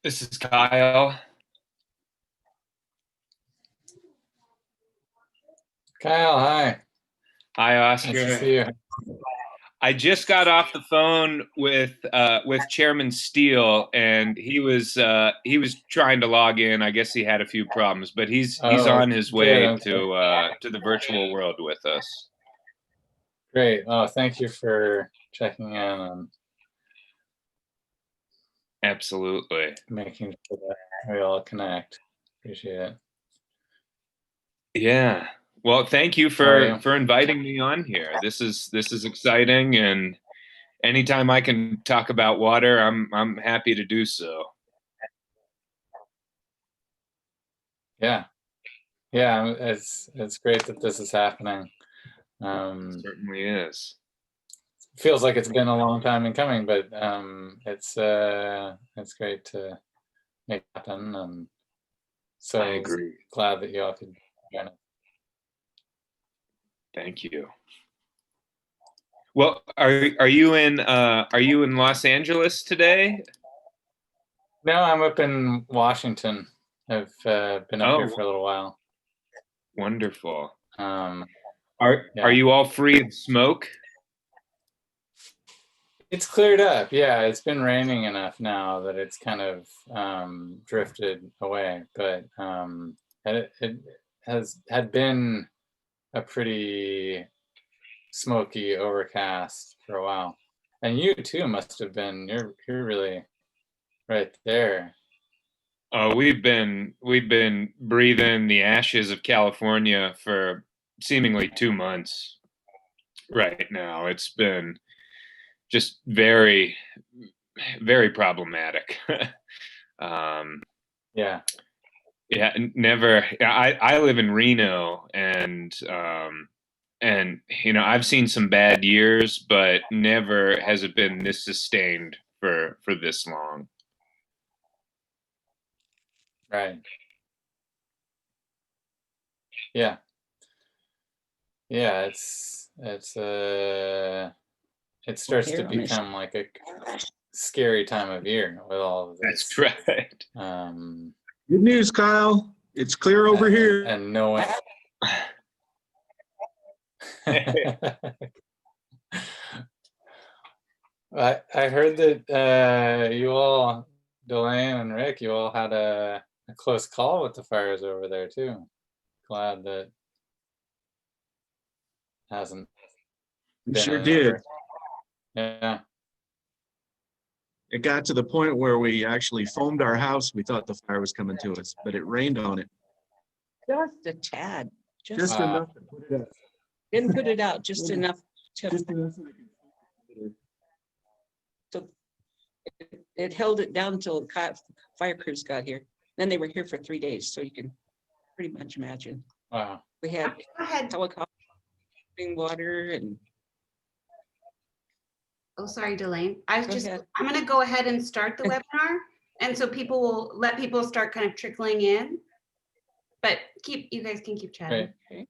This is Kyle. Kyle, hi. Hi, Nice to Oscar. see you. I just got off the phone with Chairman Steele, and he was trying to log in. I guess he had a few problems, but he's Oh, on his good. way Okay. to the virtual world with us. Great. Oh, thank you for checking in and Absolutely. making sure that we all connect. Appreciate it. Yeah. Well, thank you How are for you? inviting me on here. This is exciting, and anytime I can talk about water, I'm happy to do so. Yeah. Yeah, it's great that this is happening. It certainly is. Feels like it's been a long time in coming, but it's great to make it happen, and I so agree. glad that you all could join us. Thank you. Well, are you in Los Angeles today? No, I'm up in Washington. I've been up here Oh, for a little while. wonderful. Um, Are yeah. you all free of smoke? It's cleared up. Yeah, it's been raining enough now that it's kind of drifted away, but it had been a pretty smoky overcast for a while. And you too must have been. You're really right there. Oh, we've been breathing the ashes of California for seemingly 2 months right now. It's been just very, very problematic. um, Yeah. yeah, never. I live in Reno, and I've seen some bad years, but never has it been this sustained for this long. Right. Yeah. Yeah. It starts to become like a scary time of year with all of That's this. right. Good news, Kyle. It's clear over here. And no one. I heard that you all, Delaine and Rick, you all had a close call with the fires over there too. Glad that hasn't We been sure did. another. Yeah. It got to the point where we actually foamed our house. We thought the fire was coming to us, but it rained on it. Just a tad. Just Wow. enough to put it out. Didn't put it out, just enough to, Just enough so it held it down until fire crews got here. Then they were here for 3 days, so you can pretty much imagine. Wow. We had Go ahead. helicopter, water, and Oh, sorry, Delaine. Go ahead. I'm going to go ahead and start the webinar. And so people will let people start kind of trickling in, but you guys can keep chatting. Great.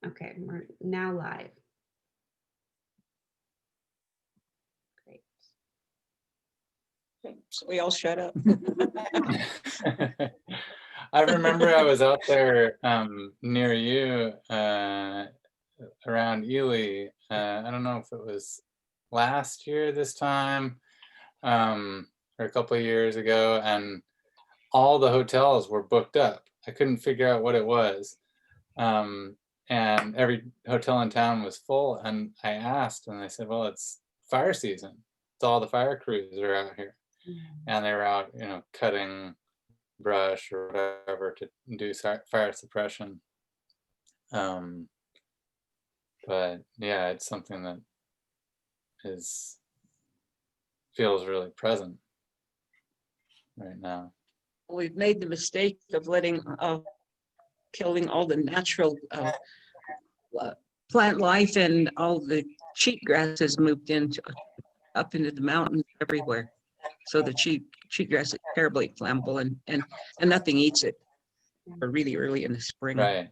Okay, we're now live. Great. so we all shut up. I remember I was out there near you around Ely. I don't know if it was last year this time or a couple of years ago, and all the hotels were booked up. I couldn't figure out what it was. And every hotel in town was full. And I asked, and they said, well, it's fire season. It's all the fire crews are out here. And they were out, cutting brush or whatever to do fire suppression. But yeah, it's something that feels really present right now. We've made the mistake of killing all the natural plant life, and all the cheatgrass has moved up into the mountains everywhere. So the cheatgrass is terribly flammable, and nothing eats it or really early in the spring. Right.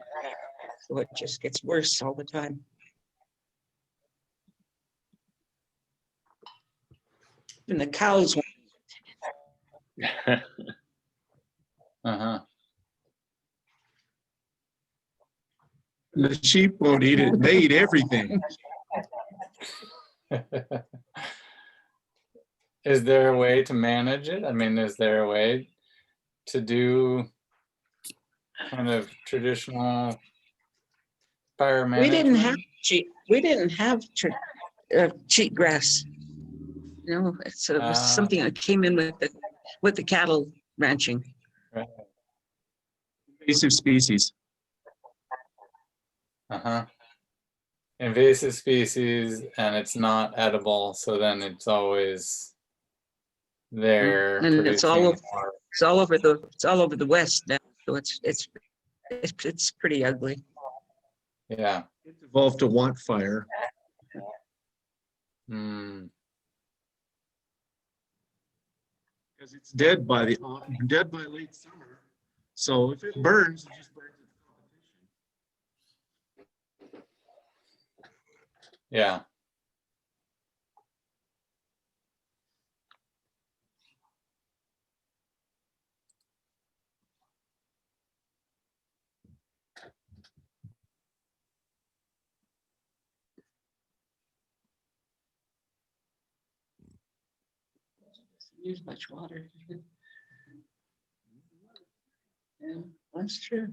So it just gets worse all the time. And the cows, Uh-huh. The sheep won't eat it. They eat everything. Is there a way to manage it? I mean, is there a way to do kind of traditional fire We didn't have management? cheatgrass. You know, it was something that came in with the cattle ranching. Right. Invasive species. Uh-huh. Invasive species, and it's not edible, so then it's always there And it's all producing over, more. it's all over the West now. So it's pretty ugly. Yeah. It's evolved to want fire. Mm. Because it's dead by late summer. So if it burns, it just burns its competition. Yeah. Use much water. Yeah, that's true.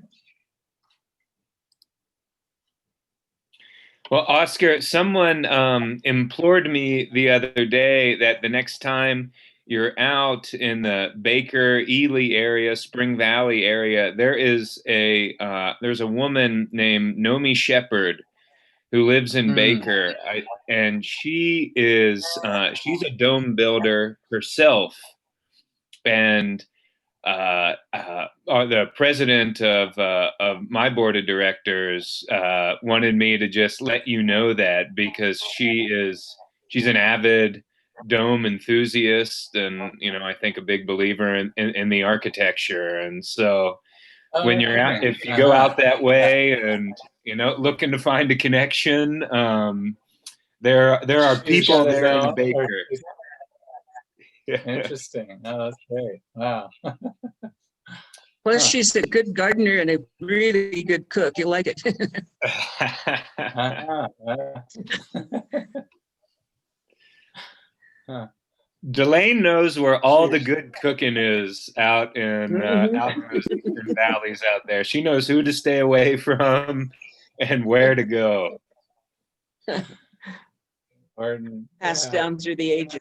Well, Oscar, someone implored me the other day that the next time you're out in the Baker, Ely area, Spring Valley area, there's a woman named Nomi Shepherd who lives in Baker, and she's a dome builder herself, and the president of my board of directors wanted me to just let you know that, because she's an avid dome enthusiast, and I think a big believer in the architecture. And so when you're out, if you go out that way and looking to find a connection, there are people there in Baker. Interesting. Oh, that's great. Wow. Plus, she's a good gardener and a really good cook. You like it. Delaine knows where all the good cooking is out in those eastern valleys out there. She knows who to stay away from and where to go. Passed down through the ages.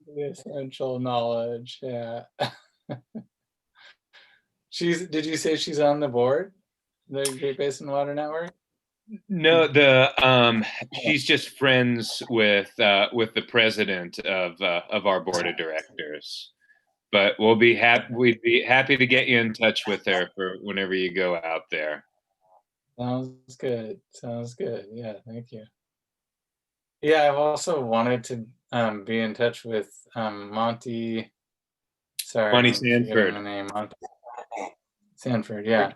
The essential knowledge. Yeah. Did you say she's on the board, the Great Basin Water Network? No, she's just friends with the president of our board of directors. But we'd be happy to get you in touch with her for whenever you go out there. Sounds good. Sounds good. Yeah, thank you. Yeah, I've also wanted to be in touch with Monty. Sorry, Monty I'm forgetting Sanford. the name. Monty Sanford. Yeah.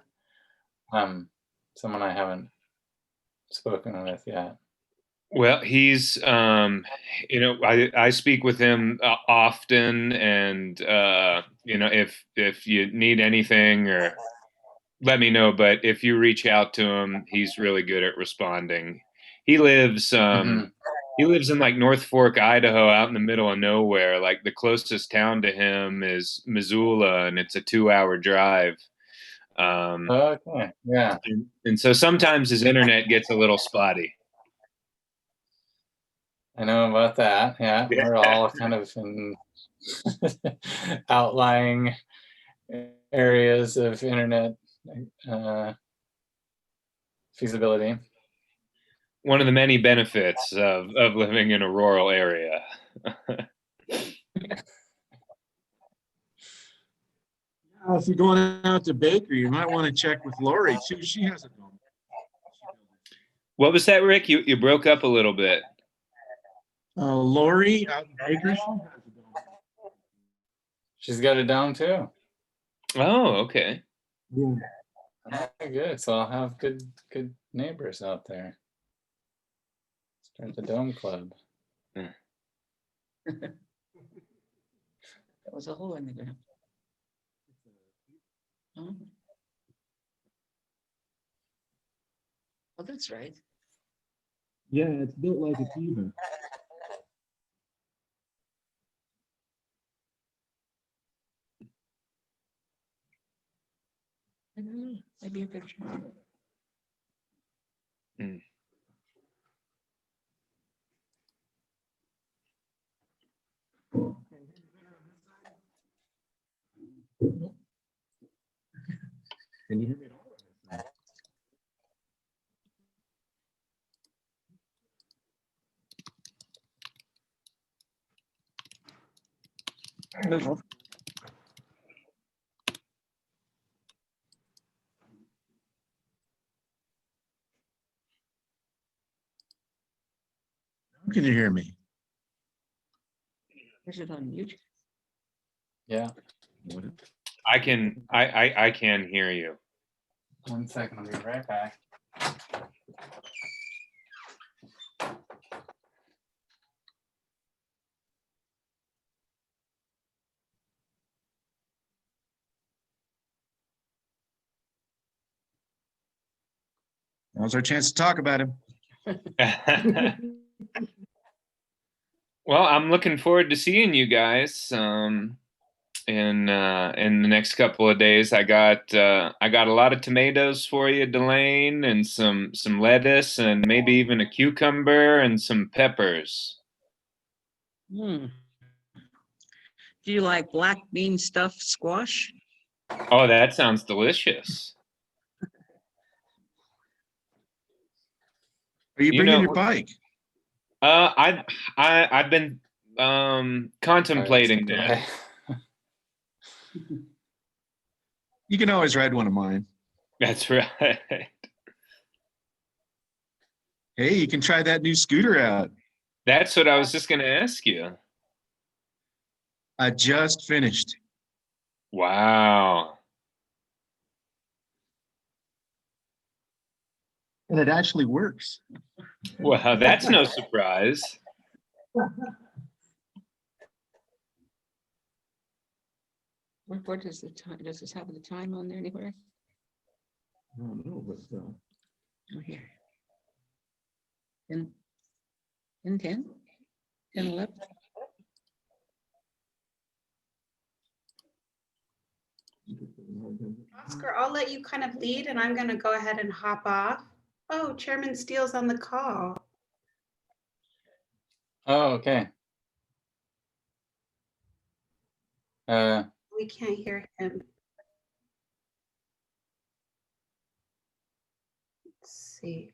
Someone I haven't spoken with yet. Well, he's, I speak with him often, and if you need anything, or let me know. But if you reach out to him, he's really good at responding. He lives in like North Fork, Idaho, out in the middle of nowhere. Like the closest town to him is Missoula, and it's a 2-hour drive. Okay. Yeah. And so sometimes his internet gets a little spotty. I know about that. Yeah, we're all kind of in outlying areas of internet feasibility. One of the many benefits of living in a rural area. If you're going out to Baker, you might want to check with Lori too. She has a dome. What was that, Rick? You broke up a little bit. Lori out in Baker, she has a dome. She's got a dome too. Oh, okay. Yeah. Good. So I'll have good neighbors out there. Start the dome club. That was a hole in the ground. Oh. Oh, that's right. Yeah, it's built like a beaver. I don't know, maybe a picture. Hmm. Can you hear me at all? Move over. How can you hear me? Is it on mute? Yeah. I can hear you. 1 second, I'll be right back. Now's our chance to talk about him. Well, I'm looking forward to seeing you guys in the next couple of days. I got a lot of tomatoes for you, Delaine, and some lettuce, and maybe even a cucumber and some peppers. Hmm. Do you like black bean stuffed squash? Oh, that sounds delicious. Are you You bringing know, your bike? I've been contemplating Step that. away. You can always ride one of mine. That's right. Hey, you can try that new scooter out. That's what I was just going to ask you. I just finished. Wow. And it actually works. Well, that's no surprise. What is the time? Does this have the time on there anywhere? I don't know, but Oh, here. 10, 10, 10, 10, 11. Oscar, I'll let you kind of lead and I'm gonna go ahead and hop off. Oh, Chairman Steele's on the call. Oh, okay. We can't hear him. Let's see.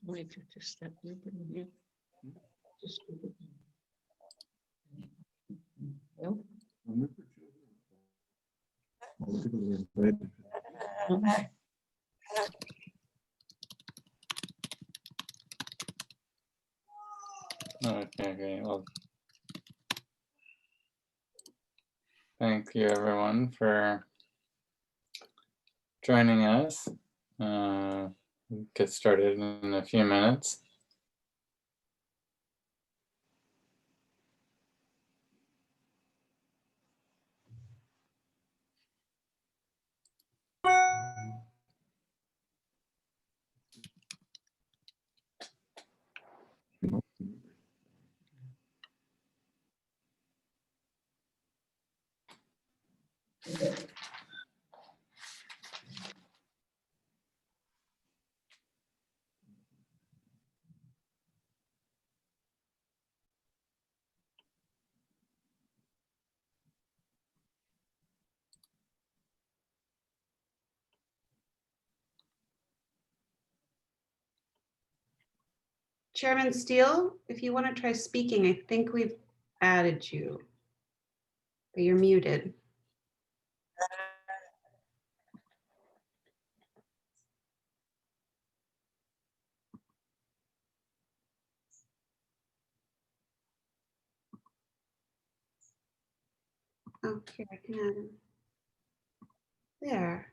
Wait, just step Rupert in here. Just Rupert. Well, okay. Well, thank you everyone for joining us. Get started in a few minutes. Chairman Steele, if you want to try speaking, I think we've added you, but you're muted. Okay, I can add him. There.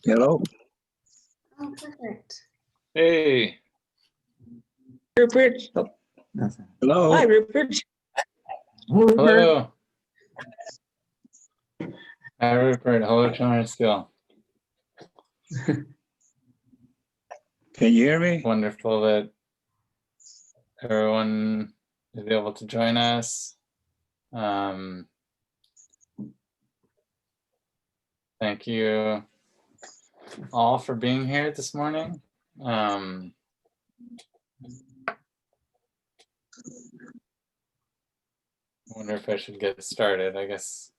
Hello. Oh, perfect. Hey, Rupert. Oh, Hello. hi, Rupert. Hello. Hi, Rupert. Hello, Chairman Steele. Can you hear me? Wonderful that everyone is able to join us. Thank you all for being here this morning. I wonder if I should get started, I guess.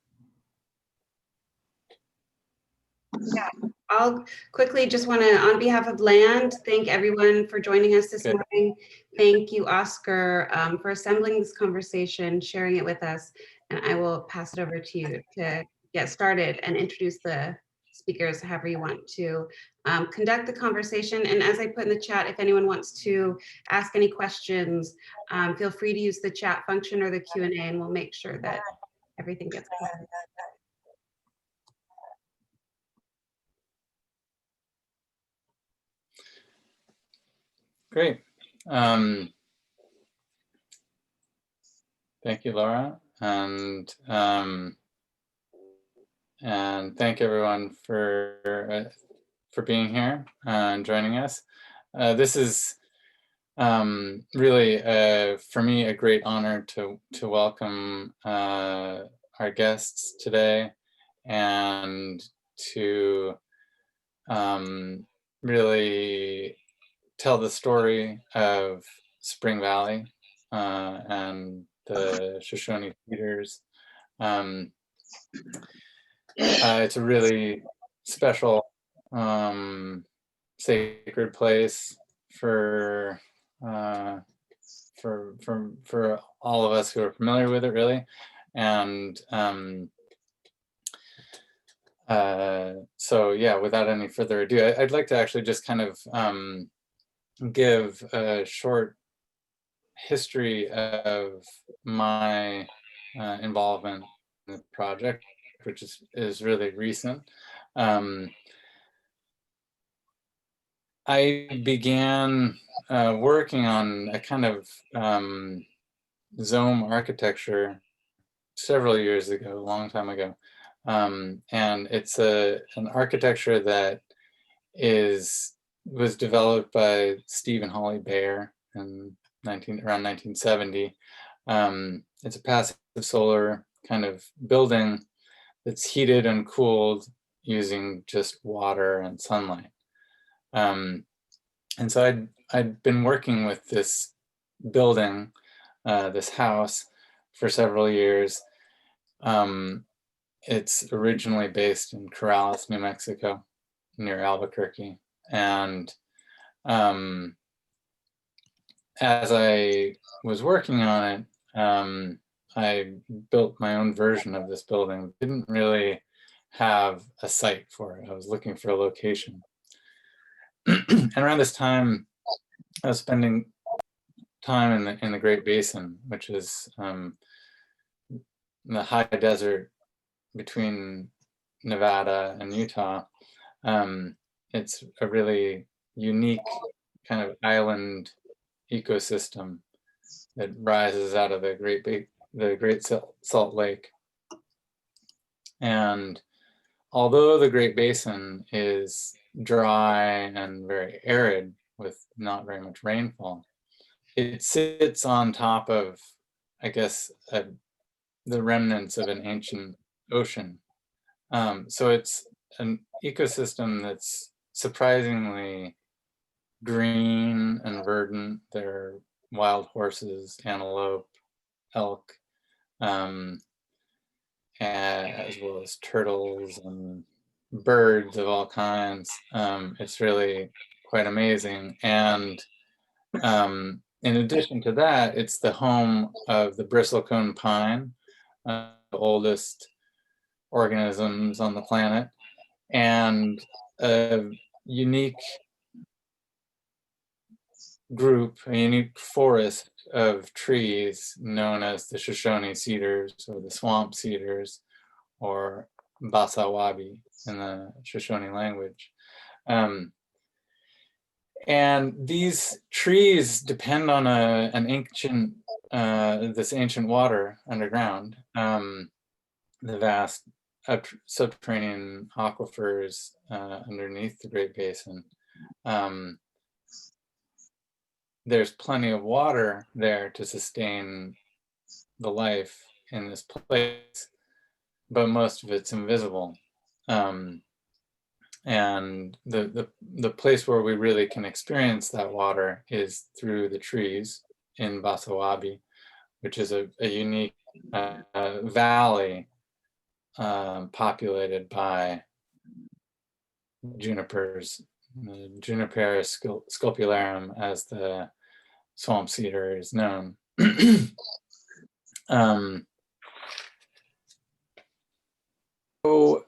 I'll quickly just want to, on behalf of Land, thank everyone for joining us this Good. morning. Thank you, Oscar, for assembling this conversation, sharing it with us. And I will pass it over to you to get started and introduce the speakers however you want to conduct the conversation. And as I put in the chat, if anyone wants to ask any questions, feel free to use the chat function or the Q&A, and we'll make sure that everything gets covered. Great. Thank you, Laura. And thank everyone for being here and joining us. This is really, for me, a great honor to welcome our guests today and to really tell the story of Spring Valley and the Shoshone Cedars. It's a really special, sacred place for all of us who are familiar with it, really. And so, yeah, without any further ado, I'd like to actually just kind of give a short history of my involvement in the project, which is really recent. I began working on a kind of Zome architecture several years ago, a long time ago. And it's an architecture that was developed by Steve and Holly Bayer in around 1970. It's a passive solar kind of building that's heated and cooled using just water and sunlight. And so I'd been working with this building, this house, for several years. It's originally based in Corrales, New Mexico, near Albuquerque. And as I was working on it, I built my own version of this building. Didn't really have a site for it. I was looking for a location. And around this time, I was spending time in the Great Basin, which is the high desert between Nevada and Utah. It's a really unique kind of island ecosystem that rises out of the Great Salt Lake. And although the Great Basin is dry and very arid with not very much rainfall, it sits on top of, I guess, the remnants of an ancient ocean. So it's an ecosystem that's surprisingly green and verdant. There are wild horses, antelope, elk, as well as turtles and birds of all kinds. It's really quite amazing. And in addition to that, it's the home of the bristlecone pine, the oldest organisms on the planet, and a unique group, a unique forest of trees known as the Shoshone cedars or the swamp cedars or basawabi in the Shoshone language. And these trees depend on an ancient, this ancient water underground, the vast subterranean aquifers underneath the Great Basin. There's plenty of water there to sustain the life in this place, but most of it's invisible. And the place where we really can experience that water is through the trees in Basawabi, which is a unique valley populated by junipers, Juniper scopularum, as the swamp cedar is known. So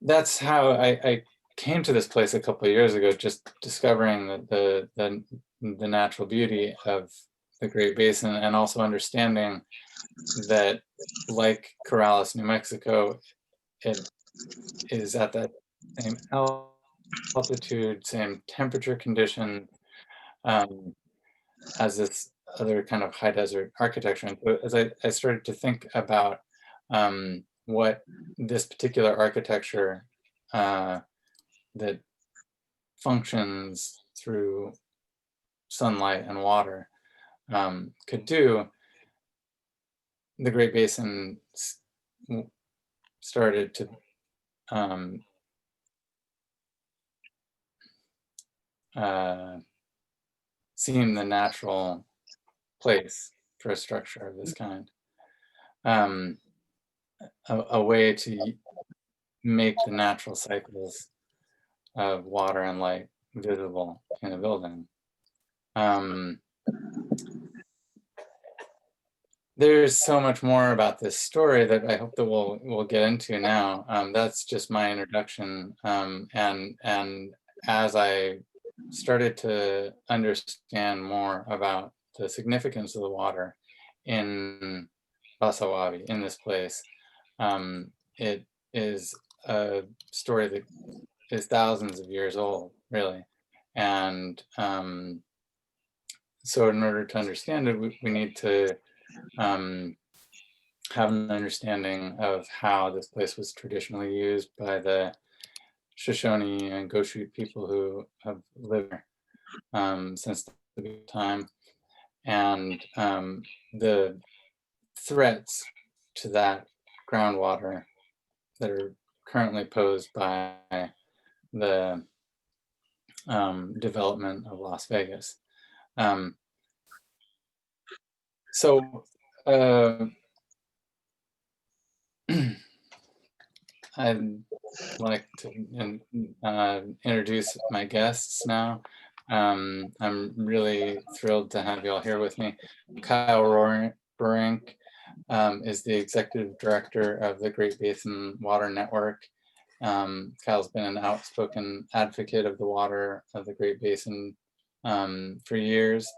that's how I came to this place a couple of years ago, just discovering the natural beauty of the Great Basin, and also understanding that, like Corrales, New Mexico, it is at that same altitude, same temperature condition as this other kind of high desert architecture. And so as I started to think about what this particular architecture that functions through sunlight and water could do, the Great Basin started to seem the natural place for a structure of this kind. A way to make the natural cycles of water and light visible in a building. There's so much more about this story that I hope that we'll get into now. That's just my introduction. And as I started to understand more about the significance of the water in Basawabi, in this place, it is a story that is thousands of years old, really. And so in order to understand it, we need to have an understanding of how this place was traditionally used by the Shoshone and Goshute people who have lived there since the time. and the threats to that groundwater that are currently posed by the development of Las Vegas. So I'd like to introduce my guests now. I'm really thrilled to have you all here with me. Kyle Roerink is the executive director of the Great Basin Water Network. Kyle's been an outspoken advocate of the water of the Great Basin for years.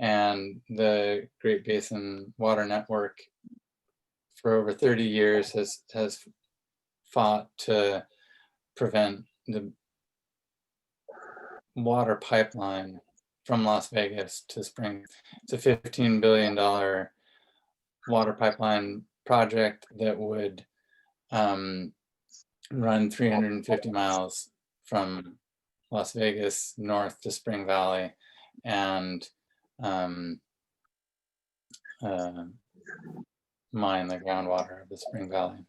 And the Great Basin Water Network for over 30 years has fought to prevent the water pipeline from Las Vegas to Spring. It's a $15 billion water pipeline project that would run 350 miles from Las Vegas north to Spring Valley and mine the groundwater of the Spring Valley.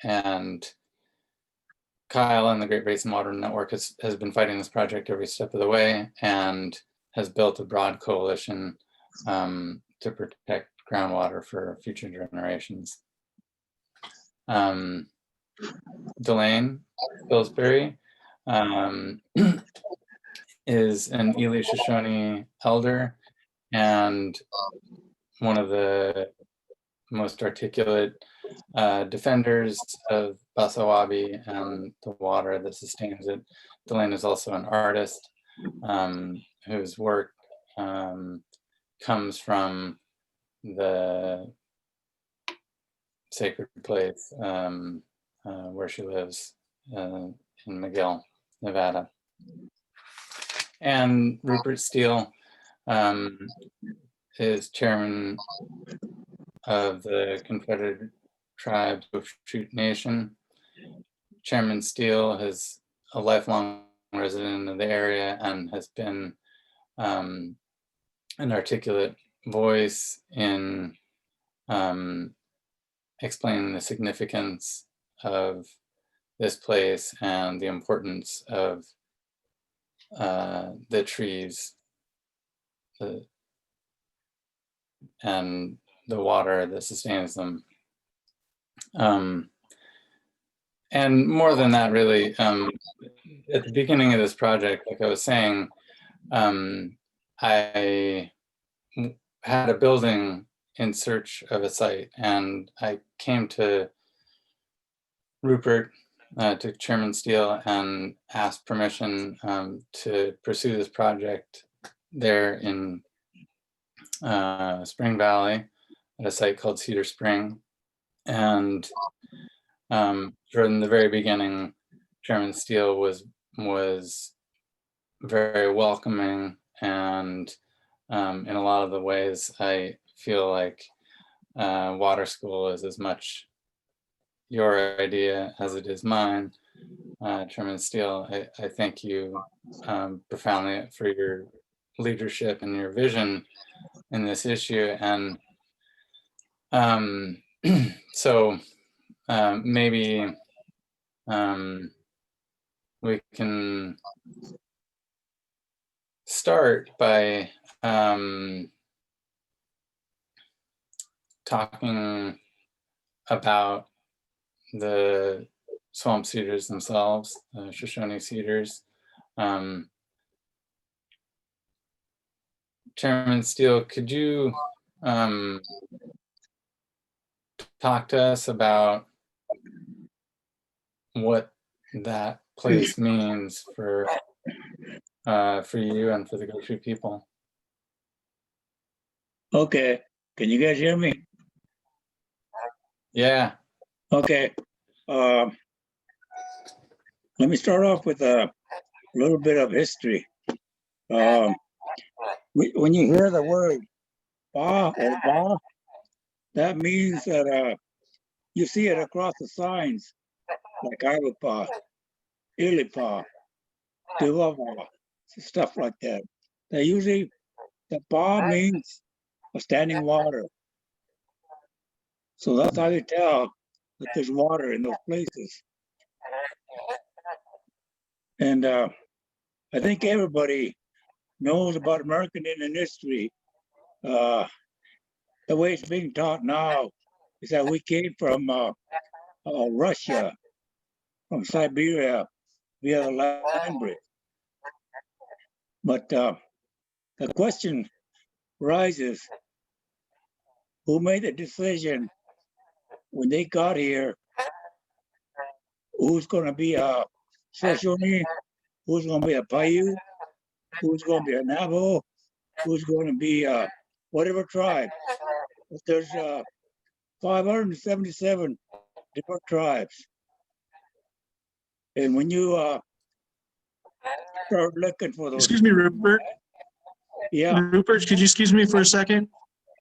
And Kyle and the Great Basin Water Network has been fighting this project every step of the way and has built a broad coalition to protect groundwater for future generations. Delaine Spilsbury is an Ely Shoshone elder and one of the most articulate defenders of Basawabi and the water that sustains it. Delaine is also an artist whose work comes from the sacred place where she lives in McGill, Nevada. And Rupert Steele is chairman of the Confederated tribe of Goshute Nation. Chairman Steele is a lifelong resident of the area and has been an articulate voice in explaining the significance of this place and the importance of the trees and the water that sustains them. And more than that, really, at the beginning of this project, like I was saying, I had a building in search of a site, and I came to Rupert, to Chairman Steele, and asked permission to pursue this project there in Spring Valley at a site called Cedar Spring. And from the very beginning, Chairman Steele was very welcoming, and in a lot of the ways, I feel like water school is as much your idea as it is mine. Chairman Steele, I thank you profoundly for your leadership and your vision in this issue. And so maybe we can start by talking about the swamp cedars themselves, Shoshone cedars. Chairman Steele, could you talk to us about what that place means for you and for the Goshute people? Okay, can you guys hear me? Yeah. Okay. Let me start off with a little bit of history. When you hear the word "ba" or "ba," that means that you see it across the signs, like Iwapa, Ilipa, Tiwava, stuff like that. They usually The ba means a standing water. So that's how you tell that there's water in those places. And I think everybody knows about American Indian history. The way it's being taught now is that we came from Russia, from Siberia via the land bridge. But the question rises, who made the decision when they got here? Who's going to be a Shoshone? Who's going to be a Paiute? Who's going to be a Navajo? Who's going to be whatever tribe? There's 577 different tribes. And when you start looking for those, Excuse me, Rupert. yeah, Rupert, could you excuse me for a second?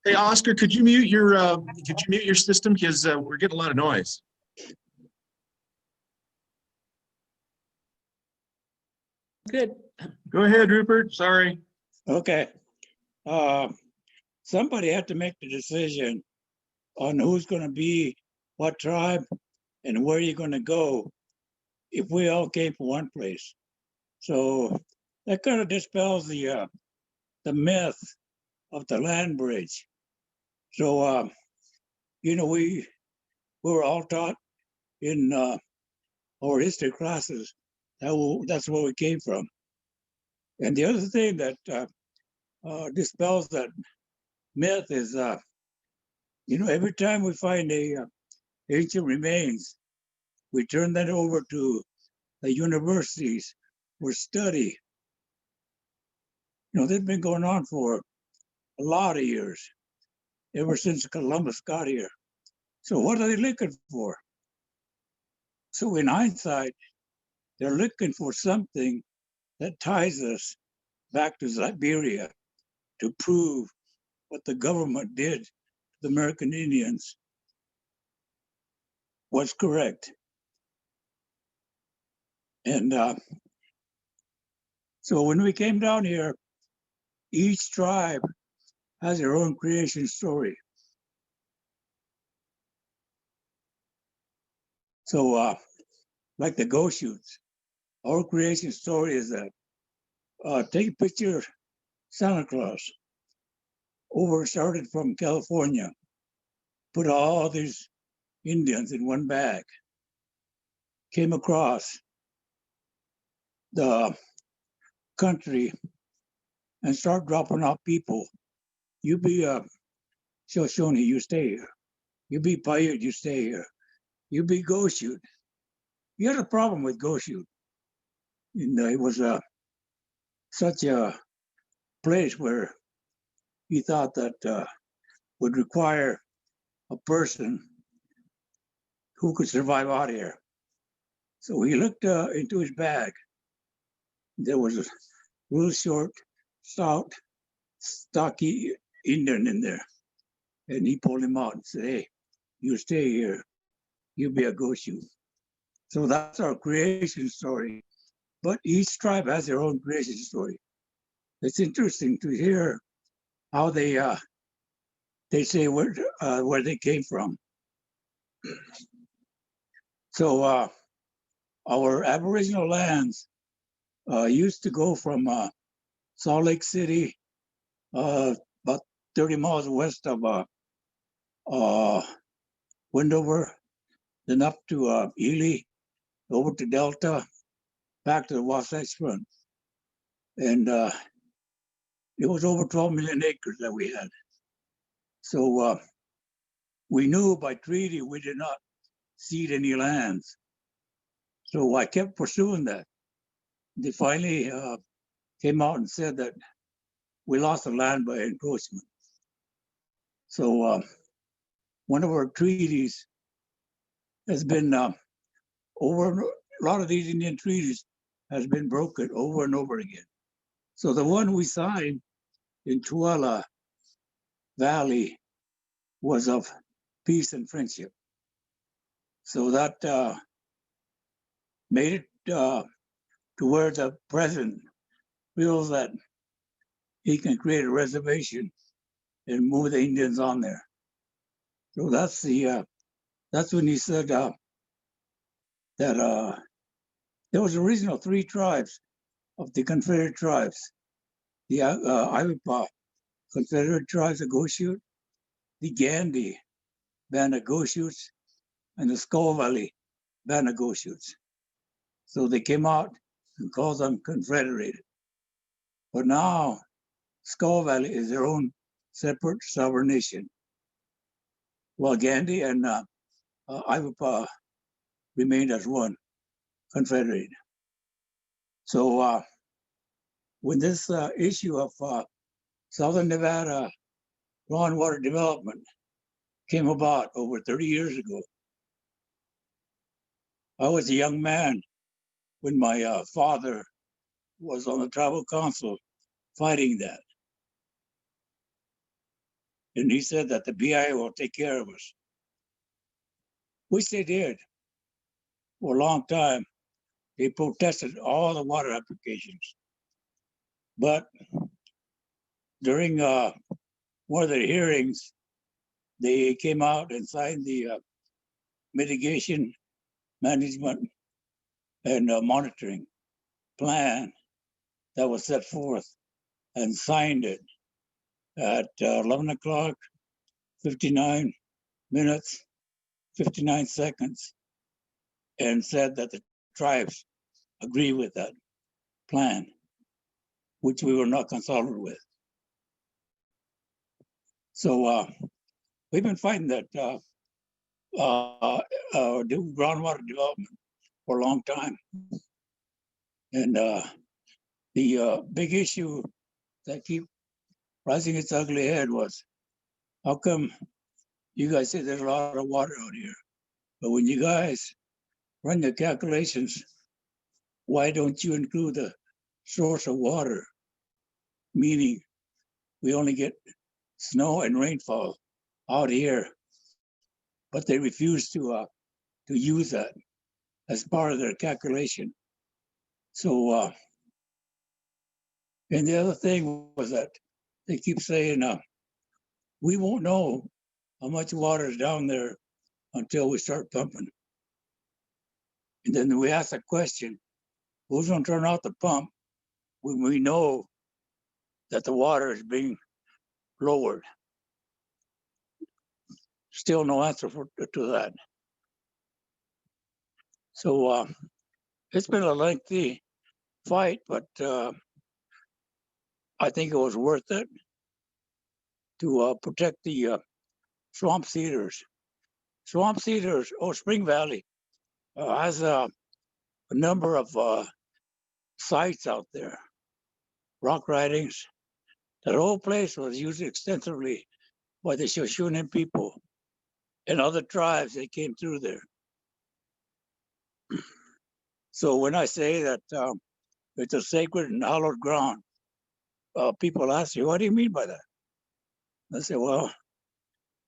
Hey, Oscar, could you mute your system because we're getting a lot of noise. Good. Go ahead, Rupert. Sorry. okay. Somebody had to make the decision on who's going to be what tribe and where you're going to go if we all came from one place. So that kind of dispels the myth of the land bridge. So we were all taught in our history classes that's where we came from. And the other thing that dispels that myth is, every time we find a ancient remains, we turn that over to the universities for study. They've been going on for a lot of years, ever since Columbus got here. So what are they looking for? So in hindsight, they're looking for something that ties us back to Siberia to prove what the government did to the American Indians was correct. And so when we came down here, each tribe has their own creation story. So like the Goshutes, our creation story is that take a picture of Santa Claus, started from California, put all these Indians in one bag, came across the country and start dropping off people. You be a Shoshone, you stay here. You be Paiute, you stay here. You be Goshute. He had a problem with Goshute. And it was such a place where he thought that would require a person who could survive out here. So he looked into his bag. There was a real short, stout, stocky Indian in there. And he pulled him out and said, hey, you stay here. You be a Goshute. So that's our creation story. But each tribe has their own creation story. It's interesting to hear how they say where they came from. So our Aboriginal lands used to go from Salt Lake City, about 30 miles west of Wendover, then up to Ely, over to Delta, back to the Wasatch Front. And it was over 12 million acres that we had. So we knew by treaty we did not cede any lands. So I kept pursuing that. They finally came out and said that we lost the land by encroachment. So one of our treaties has been over, a lot of these Indian treaties has been broken over and over again. So the one we signed in Tuala Valley was of peace and friendship. So that made it to where the president feels that he can create a reservation and move the Indians on there. So that's when he said that there was original 3 tribes of the Confederate tribes. The Iwapa Confederate tribes of Goshute, the Gandhi band of Goshutes, and the Skull Valley band of Goshutes. So they came out and called them Confederated. But now Skull Valley is their own separate sovereign nation, while Gandhi and Iwapa remained as one, Confederate. So when this issue of Southern Nevada raw and water development came about over 30 years ago, I was a young man when my father was on the tribal council fighting that. And he said that the BIA will take care of us, which they did for a long time. They protested all the water applications. But during one of the hearings, they came out and signed the mitigation, management, and monitoring plan that was set forth, and signed it at 11 o'clock, 59 minutes, 59 seconds, and said that the tribes agree with that plan, which we were not consulted with. So we've been fighting that groundwater development for a long time. And the big issue that keep rising its ugly head was, how come you guys say there's a lot of water out here, but when you guys run your calculations, why don't you include the source of water? Meaning we only get snow and rainfall out here, but they refuse to use that as part of their calculation. So, and the other thing was that they keep saying, we won't know how much water is down there until we start pumping. And then we ask the question, who's going to turn off the pump when we know that the water is being lowered? Still no answer to that. So it's been a lengthy fight, but I think it was worth it to protect the swamp cedars. Swamp cedars, Spring Valley has a number of sites out there, rock ridings. That whole place was used extensively by the Shoshone people and other tribes that came through there. So when I say that it's a sacred and hallowed ground, people ask you, what do you mean by that? I say, well,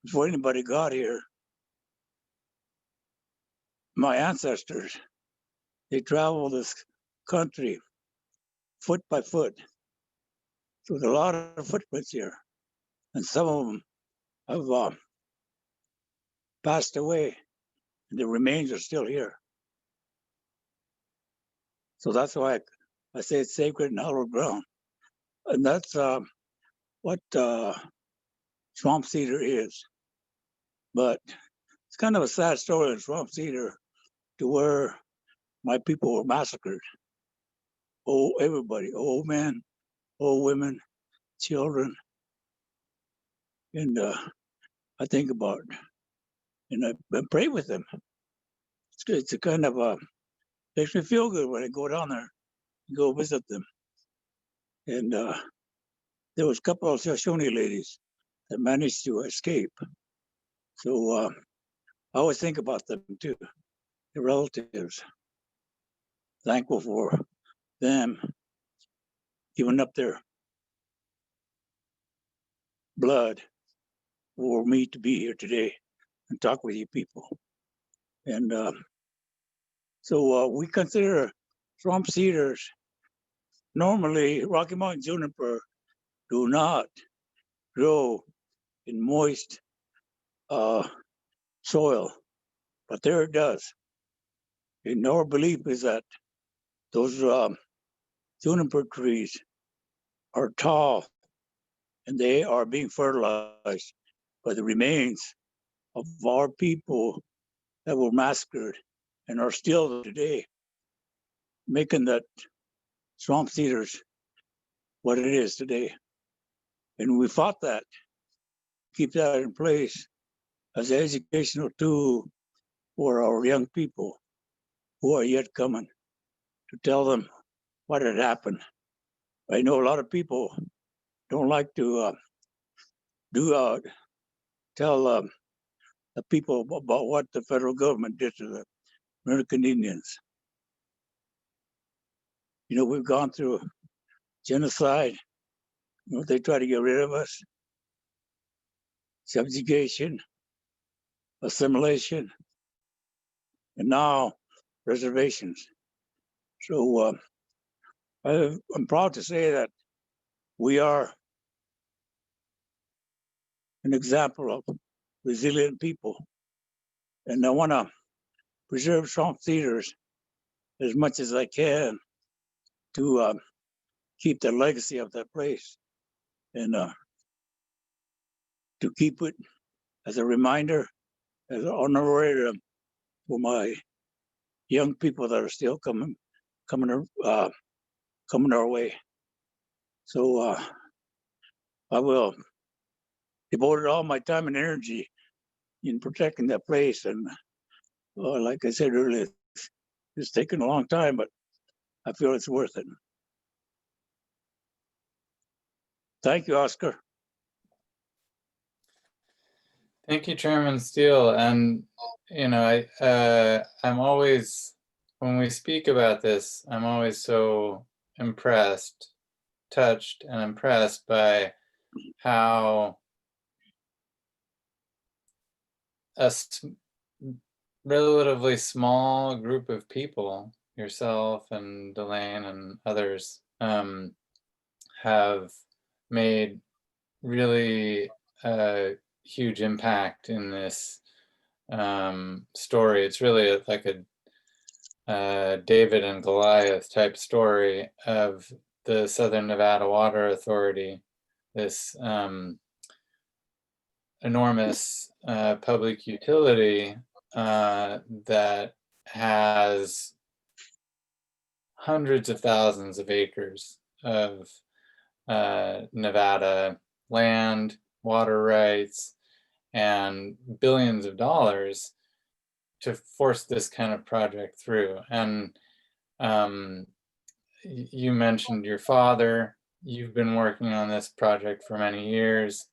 before anybody got here, my ancestors, they traveled this country foot by foot. So there's a lot of footprints here. And some of them have passed away, and the remains are still here. So that's why I say it's sacred and hallowed ground. And that's what swamp cedar is. But it's kind of a sad story in swamp cedar, to where my people were massacred. Oh, everybody, old men, old women, children. And I think about it, and I pray with them. It's a kind of makes me feel good when I go down there and go visit them. And there was a couple of Shoshone ladies that managed to escape. So I always think about them too, the relatives. Thankful for them giving up their blood for me to be here today and talk with you people. And so we consider swamp cedars, normally Rocky Mountain juniper do not grow in moist soil, but there it does. And our belief is that those juniper trees are tall and they are being fertilized by the remains of our people that were massacred and are still today, making that swamp cedars what it is today. And we fought that, keep that in place as an educational tool for our young people who are yet coming, to tell them what had happened. I know a lot of people don't like to tell the people about what the federal government did to the American Indians. You know, we've gone through genocide. You know, they try to get rid of us. Subjugation, assimilation, and now reservations. So I'm proud to say that we are an example of resilient people. And I want to preserve swamp cedars as much as I can to keep the legacy of that place and to keep it as a reminder, as an honorarium for my young people that are still coming our way. So I will devote all my time and energy in protecting that place. And like I said earlier, it's taken a long time, but I feel it's worth it. Thank you, Oscar. Thank you, Chairman Steele. And, you know, I'm always, when we speak about this, I'm always so touched and impressed by how a relatively small group of people, yourself and Delaine and others, have made really huge impact in this story. It's really like a David and Goliath type story of the Southern Nevada Water Authority, this enormous public utility that has hundreds of thousands of acres of Nevada land, water rights, and billions of dollars to force this kind of project through. And you mentioned your father. You've been working on this project for many years.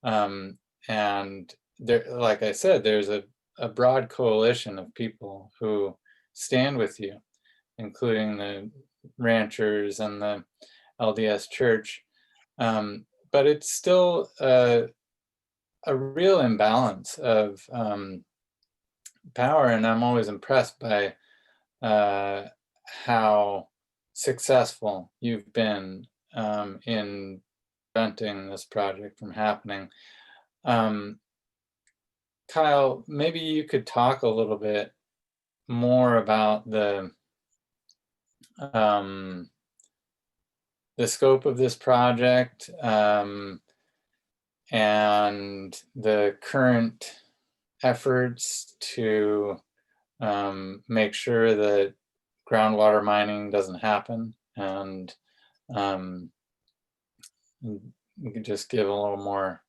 And there, like I said, there's a broad coalition of people who stand with you, including the ranchers and the LDS Church. But it's still a real imbalance of power, and I'm always impressed by how successful you've been in preventing this project from happening. Kyle, maybe you could talk a little bit more about the scope of this project and the current efforts to make sure that groundwater mining doesn't happen, and you could just give a little more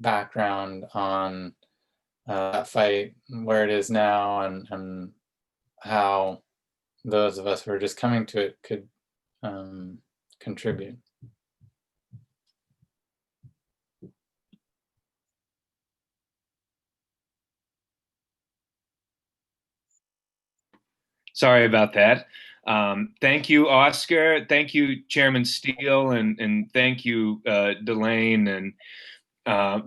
background on that fight, where it is now, and how those of us who are just coming to it could contribute. Sorry about that. Thank you, Oscar. Thank you, Chairman Steele, and thank you, Delaine. And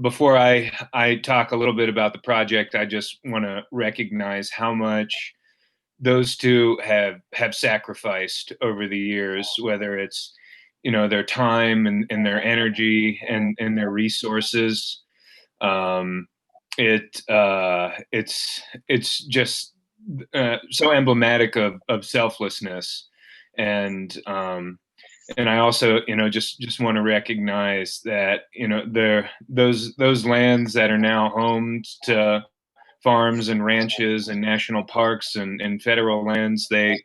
before I talk a little bit about the project, I just want to recognize how much those two have sacrificed over the years, whether it's their time and their energy and their resources. It's just so emblematic of selflessness, and I also just want to recognize that those lands that are now homes to farms and ranches and national parks and federal lands, they're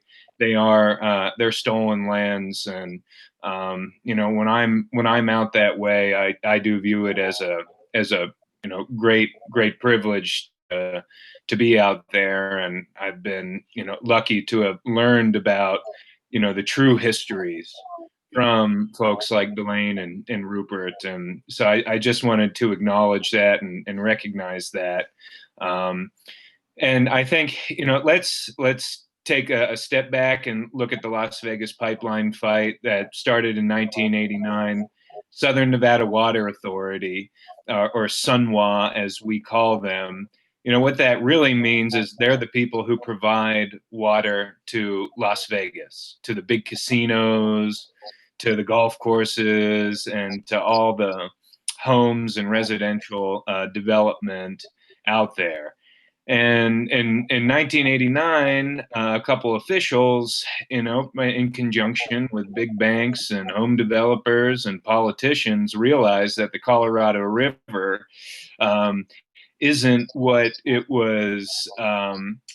stolen lands. And when I'm out that way, I do view it as a great privilege to be out there. And I've been lucky to have learned about the true histories from folks like Delaine and Rupert. And so I just wanted to acknowledge that and recognize that. And I think, let's take a step back and look at the Las Vegas pipeline fight that started in 1989. Southern Nevada Water Authority, or Sunwa as we call them. What that really means is they're the people who provide water to Las Vegas, to the big casinos, to the golf courses, and to all the homes and residential development out there. And in 1989, a couple officials, in conjunction with big banks and home developers and politicians, realized that the Colorado River isn't what it was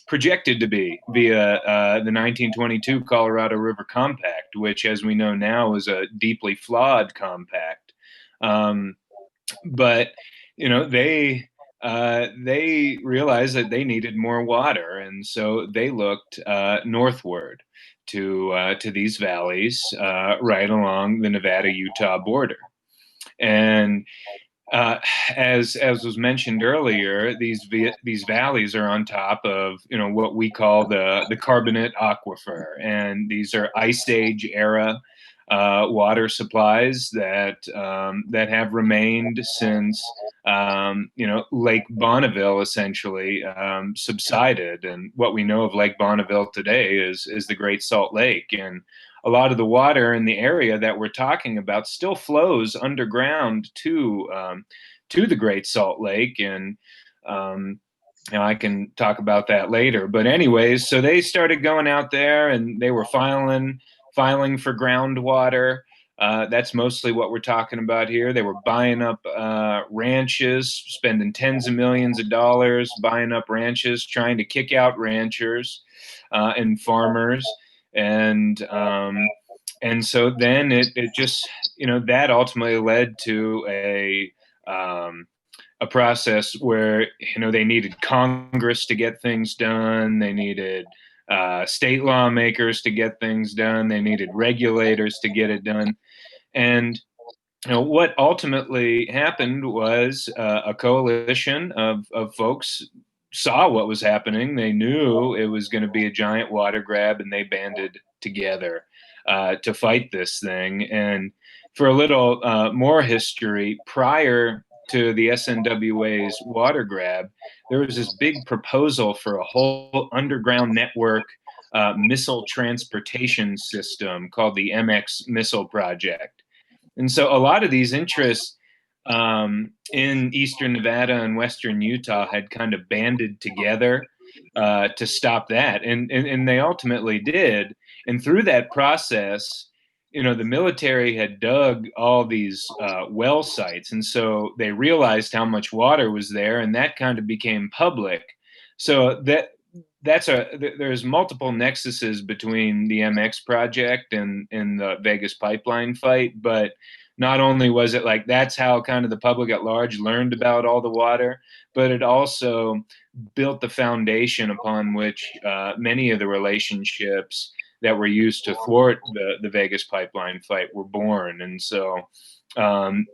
projected to be via the 1922 Colorado River Compact, which, as we know now, is a deeply flawed compact. But they realized that they needed more water, and so they looked northward to these valleys right along the Nevada-Utah border. And as was mentioned earlier, these valleys are on top of what we call the carbonate aquifer, and these are Ice Age era water supplies that have remained since Lake Bonneville essentially subsided. And what we know of Lake Bonneville today is the Great Salt Lake. And a lot of the water in the area that we're talking about still flows underground to the Great Salt Lake. And I can talk about that later. But anyways, so they started going out there and they were filing for groundwater. That's mostly what we're talking about here. They were buying up ranches, spending tens of millions of dollars buying up ranches, trying to kick out ranchers and farmers. And so then it just, that ultimately led to a process where, they needed Congress to get things done. They needed state lawmakers to get things done. They needed regulators to get it done. And what ultimately happened was a coalition of folks saw what was happening. They knew it was going to be a giant water grab, and they banded together to fight this thing. And for a little more history, prior to the SNWA's water grab, there was this big proposal for a whole underground network missile transportation system called the MX Missile Project. And so a lot of these interests in eastern Nevada and western Utah had kind of banded together to stop that. And they ultimately did. And through that process, the military had dug all these well sites. And so they realized how much water was there, and that kind of became public. So there's multiple nexuses between the MX project and the Vegas pipeline fight. But not only was it like that's how kind of the public at large learned about all the water, but it also built the foundation upon which many of the relationships that were used to thwart the Vegas pipeline fight were born. And so, and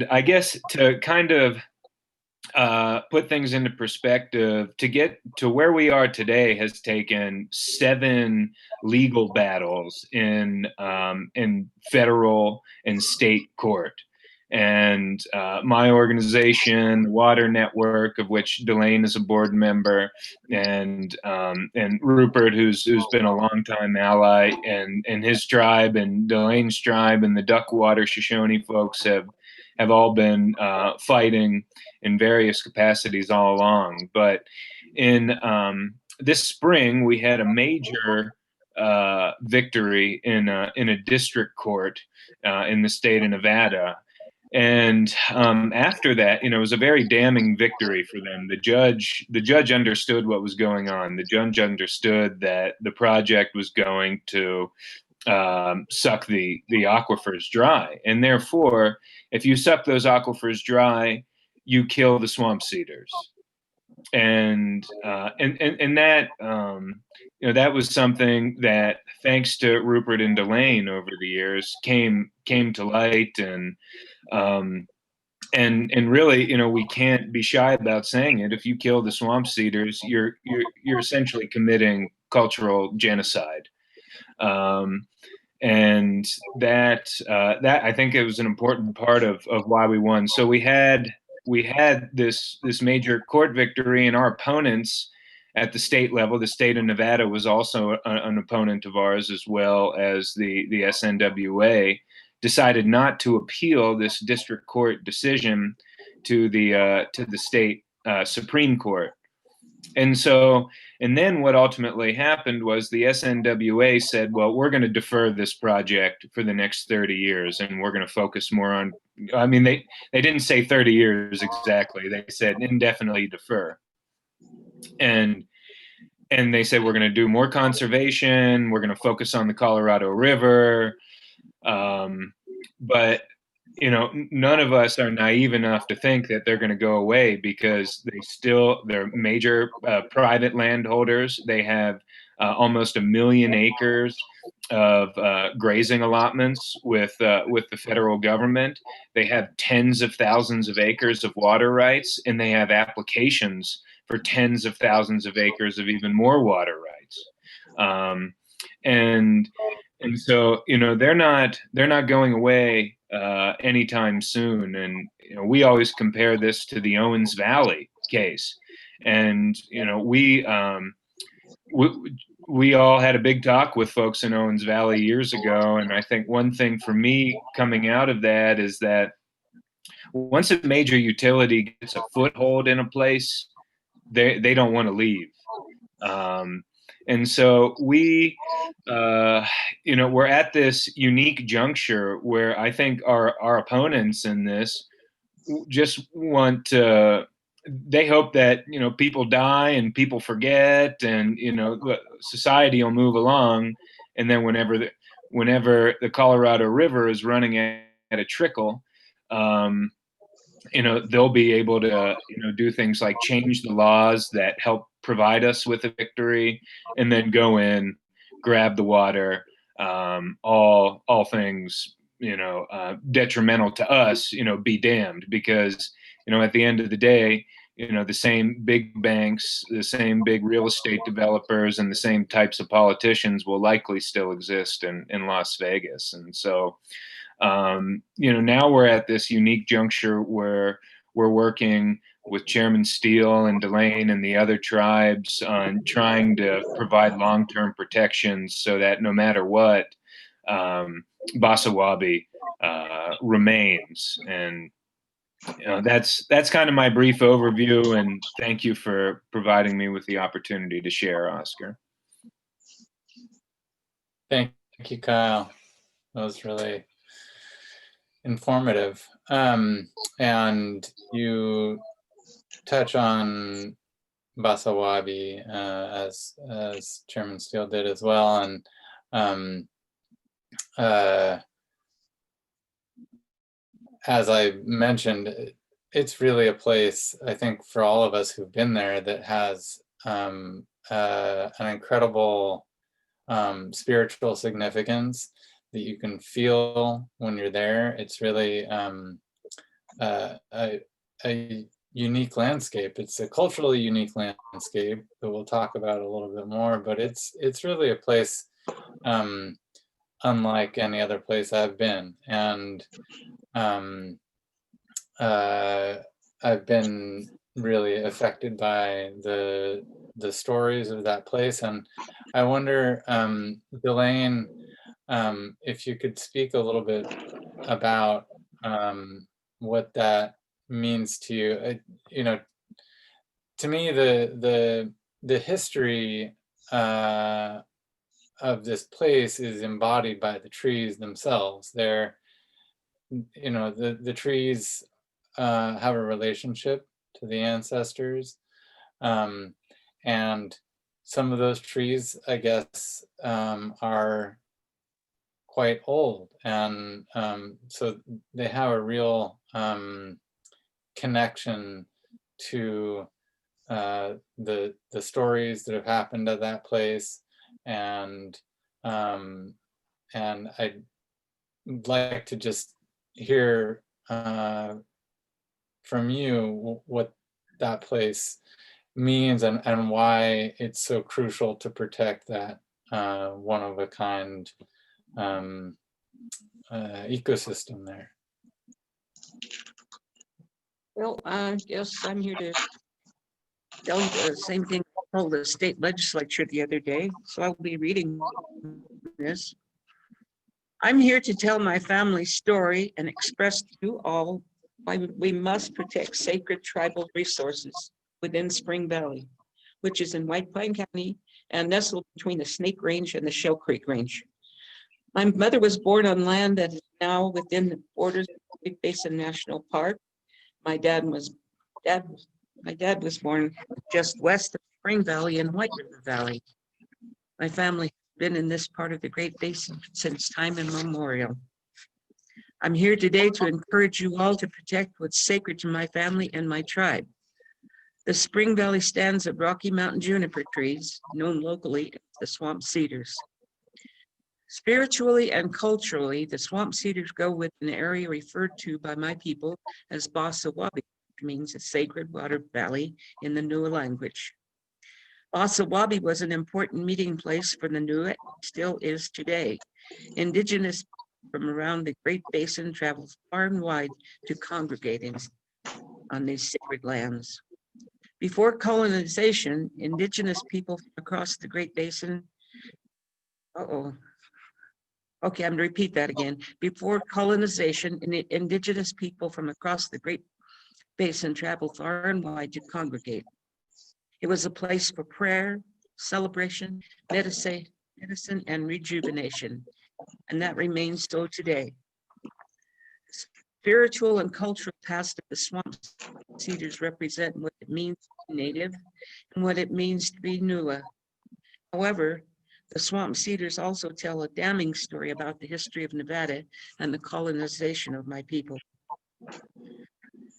I guess to kind of put things into perspective, to get to where we are today has taken 7 legal battles in federal and state court. and my organization, Water Network, of which Delaine is a board member, and Rupert, who's been a longtime ally, and his tribe, and Delaine's tribe, and the Duckwater Shoshone folks have all been fighting in various capacities all along. But in this spring, we had a major victory in a district court in the state of Nevada. And after that, it was a very damning victory for them. The judge understood what was going on. The judge understood that the project was going to suck the aquifers dry, and therefore, if you suck those aquifers dry, you kill the swamp cedars. And that that was something that, thanks to Rupert and Delaine over the years, came to light, and really, we can't be shy about saying it. If you kill the swamp cedars, you're essentially committing cultural genocide. And that I think it was an important part of why we won. So we had this major court victory, and our opponents at the state level, the state of Nevada was also an opponent of ours, as well as the SNWA, decided not to appeal this district court decision to the state Supreme Court. And then what ultimately happened was the SNWA said, well, we're going to defer this project for the next 30 years, and we're going to focus more on, they didn't say 30 years exactly. They said indefinitely defer. And they said, we're going to do more conservation. We're going to focus on the Colorado River. But none of us are naive enough to think that they're going to go away, because they're major private landholders. They have almost 1 million acres of grazing allotments with the federal government. They have tens of thousands of acres of water rights, and they have applications for tens of thousands of acres of even more water rights. And so, they're not going away anytime soon. And we always compare this to the Owens Valley case. And we all had a big talk with folks in Owens Valley years ago. And I think one thing for me coming out of that is that once a major utility gets a foothold in a place, they don't want to leave. And so we're at this unique juncture where I think our opponents in this just want to, they hope that, people die and people forget, and, society will move along. And then whenever the Colorado River is running at a trickle, they'll be able to, do things like change the laws that help provide us with a victory, and then go in, grab the water, all things, detrimental to us, be damned, because, at the end of the day, the same big banks, the same big real estate developers, and the same types of politicians will likely still exist in Las Vegas. And so, now we're at this unique juncture where we're working with Chairman Steele and Delaine and the other tribes on trying to provide long-term protections so that no matter what, Basawabi remains. And that's kind of my brief overview, and thank you for providing me with the opportunity to share, Oscar. Thank you, Kyle. That was really informative. And you touch on Basawabi as Chairman Steele did as well. And as I mentioned, it's really a place, I think, for all of us who've been there, that has an incredible spiritual significance that you can feel when you're there. It's really a unique landscape. It's a culturally unique landscape that we'll talk about a little bit more, but it's really a place unlike any other place I've been. And I've been really affected by the stories of that place, and I wonder, Delaine, if you could speak a little bit about what that means to you. You know, to me, the history of this place is embodied by the trees themselves. They're, you know, the trees have a relationship to the ancestors, and some of those trees, I guess, are quite old, and so they have a real connection to the stories that have happened at that place, and I'd like to just hear from you what that place means, and why it's so crucial to protect that one of a kind ecosystem there. Well, I guess I'm here to tell you the same thing I told the state legislature the other day, so I'll be reading this. I'm here to tell my family's story and express to you all why we must protect sacred tribal resources within Spring Valley, which is in White Pine County and nestled between the Snake Range and the Shell Creek Range. My mother was born on land that is now within the borders of the Great Basin National Park. My dad was born just west of Spring Valley in White River Valley. My family has been in this part of the Great Basin since time immemorial. I'm here today to encourage you all to protect what's sacred to my family and my tribe. The Spring Valley stands of Rocky Mountain juniper trees, known locally as the swamp cedars. Spiritually and culturally, the swamp cedars go with an area referred to by my people as Bosawabi, which means a sacred water valley in the Nua language. Bosawabi was an important meeting place for the Nua and still is today. Indigenous from around the Great Basin travel far and wide to congregate on these sacred lands. Before colonization, Indigenous people from across the Great Basin, Okay, I'm gonna repeat that again. Before colonization, Indigenous people from across the Great Basin traveled far and wide to congregate. It was a place for prayer, celebration, medicine, and rejuvenation, and that remains so today. Spiritual and cultural past of the swamp cedars represent what it means to be Native and what it means to be Nua. However, the swamp cedars also tell a damning story about the history of Nevada and the colonization of my people.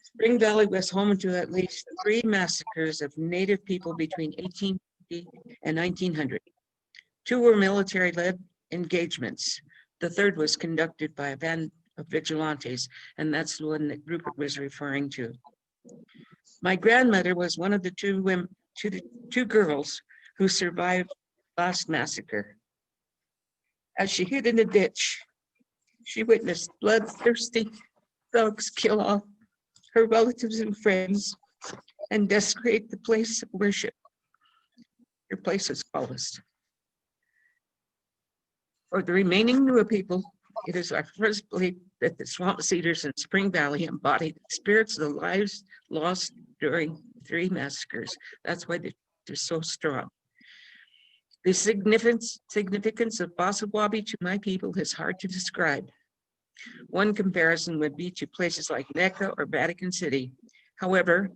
Spring Valley was home to at least 3 massacres of Native people between 1850 and 1900. 2 were military-led engagements. The third was conducted by a band of vigilantes, and that's the one that Rupert was referring to. My grandmother was one of the two girls who survived the last massacre. As she hid in the ditch, she witnessed bloodthirsty thugs kill off her relatives and friends and desecrate the place of worship. Her place is called. For the remaining Nua people, it is our first belief that the swamp cedars in Spring Valley embody the spirits of the lives lost during 3 massacres. That's why they're so strong. The significance of Bosawabi to my people is hard to describe. One comparison would be to places like Mecca or Vatican City. However,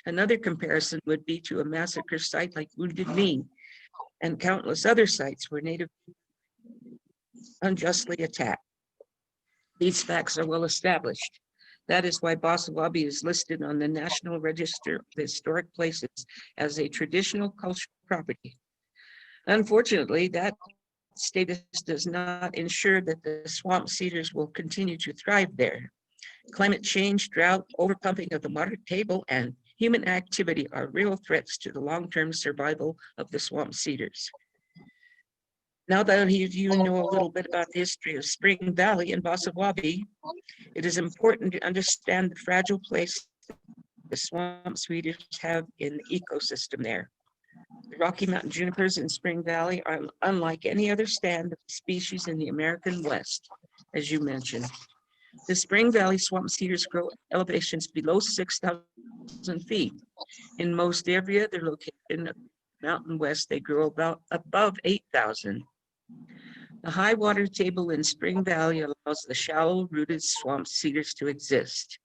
another comparison would be to a massacre site like Wounded Knee and countless other sites where Native unjustly attacked. These facts are well established. That is why Bosawabi is listed on the National Register of Historic Places as a traditional cultural property. Unfortunately, that status does not ensure that the swamp cedars will continue to thrive there. Climate change, drought, overpumping of the water table, and human activity are real threats to the long-term survival of the swamp cedars. Now that you know a little bit about the history of Spring Valley and Bosawabi, it is important to understand the fragile place the swamp sweeters have in the ecosystem there. The Rocky Mountain junipers in Spring Valley are unlike any other stand of species in the American West, as you mentioned. The Spring Valley swamp cedars grow at elevations below 6,000 feet. In most area, they're located in the mountain west, they grow about above 8,000. The high water table in Spring Valley allows the shallow rooted swamp cedars to exist.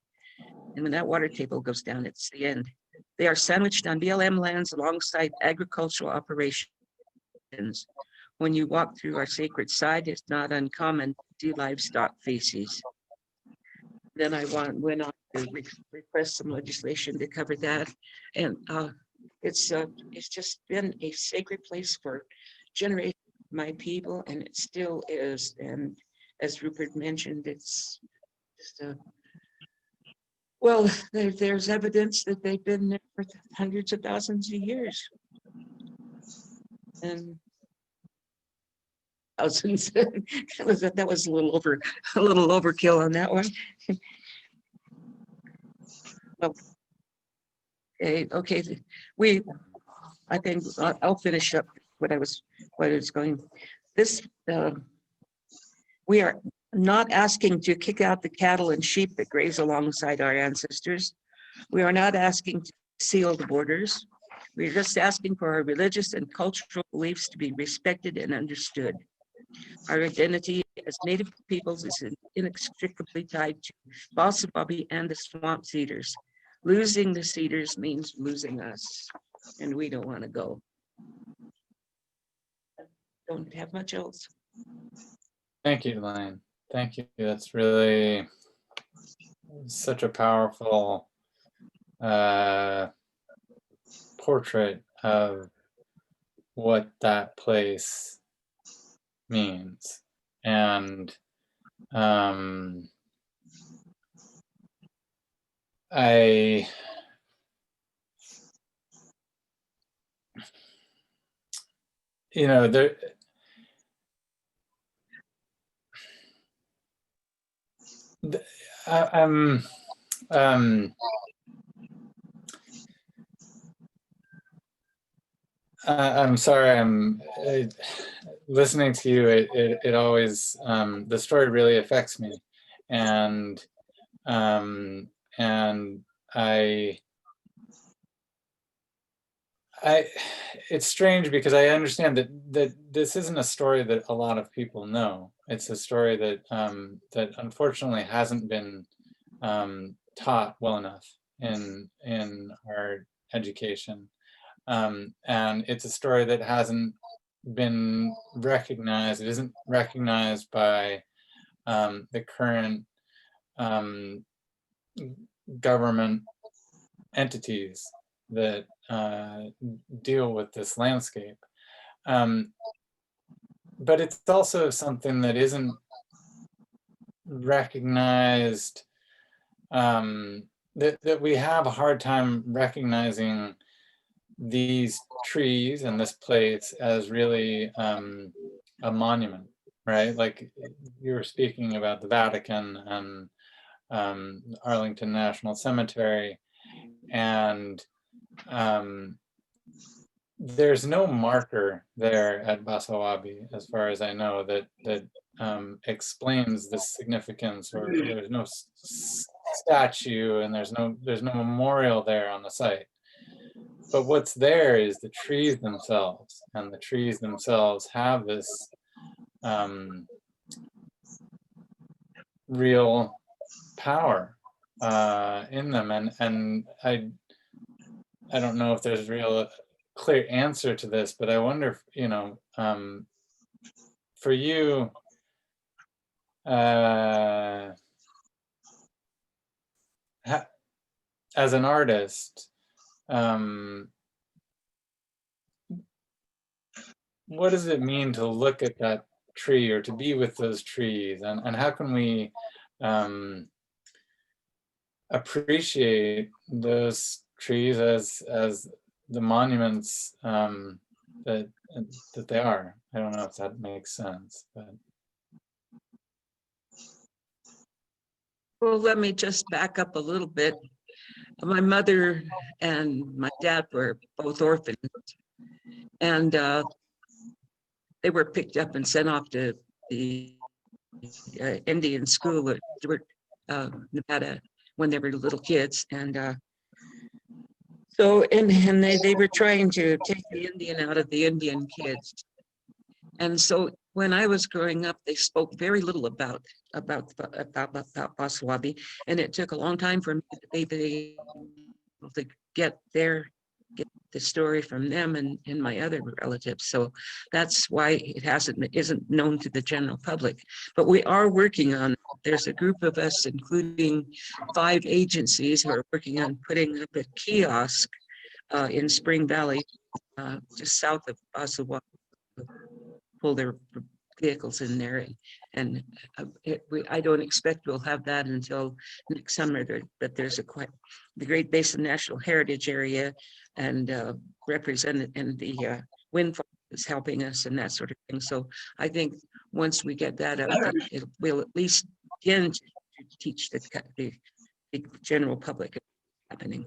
And when that water table goes down, it's the end. They are sandwiched on BLM lands alongside agricultural operations. When you walk through our sacred site, it's not uncommon to see livestock feces. Then I went on to request some legislation to cover that. And it's just been a sacred place for generations of my people, and it still is. And as Rupert mentioned, it's just a well, there's evidence that they've been there for hundreds of thousands of years. And thousands. that was a little overkill on that one. Well, okay. I think I'll finish up what I was going. This we are not asking to kick out the cattle and sheep that graze alongside our ancestors. We are not asking to seal the borders. We're just asking for our religious and cultural beliefs to be respected and understood. Our identity as Native peoples is inextricably tied to Bosawabi and the swamp cedars. Losing the cedars means losing us, and we don't want to go. Don't have much else. Thank you, Delaine. Thank you. That's really such a powerful portrait of what that place means. And there I'm sorry. I'm listening to you. It always the story really affects me, and it's strange because I understand that this isn't a story that a lot of people know. It's a story that that unfortunately hasn't been taught well enough in our education. And it's a story that hasn't been recognized. It isn't recognized by the current government entities that deal with this landscape. But it's also something that isn't recognized, that we have a hard time recognizing these trees and this place as really a monument, right? Like you were speaking about the Vatican and Arlington National Cemetery, and there's no marker there at Bosawabi, as far as I know, that explains the significance, or there's no statue and there's no memorial there on the site. But what's there is the trees themselves, and the trees themselves have this real power in them, and I don't know if there's real clear answer to this, but I wonder if, for you, as an artist, what does it mean to look at that tree or to be with those trees, and how can we appreciate those trees as the monuments that they are. I don't know if that makes sense, but Well, let me just back up a little bit. My mother and my dad were both orphans, and they were picked up and sent off to the Indian school at Nevada when they were little kids. And so, and they were trying to take the Indian out of the Indian kids. And so when I was growing up, they spoke very little about Passamaquoddy, and it took a long time for me to be able to get the story from them and my other relatives. So that's why it isn't known to the general public. But we are working on it. There's a group of us, including 5 agencies, who are working on putting up a kiosk in Spring Valley, just south of Passamaquoddy, pull their vehicles in there. And I don't expect we'll have that until next summer, but there's the Great Basin National Heritage Area and represented, and the wind farm is helping us and that sort of thing. So I think once we get that up, we'll at least begin to teach the general public happening.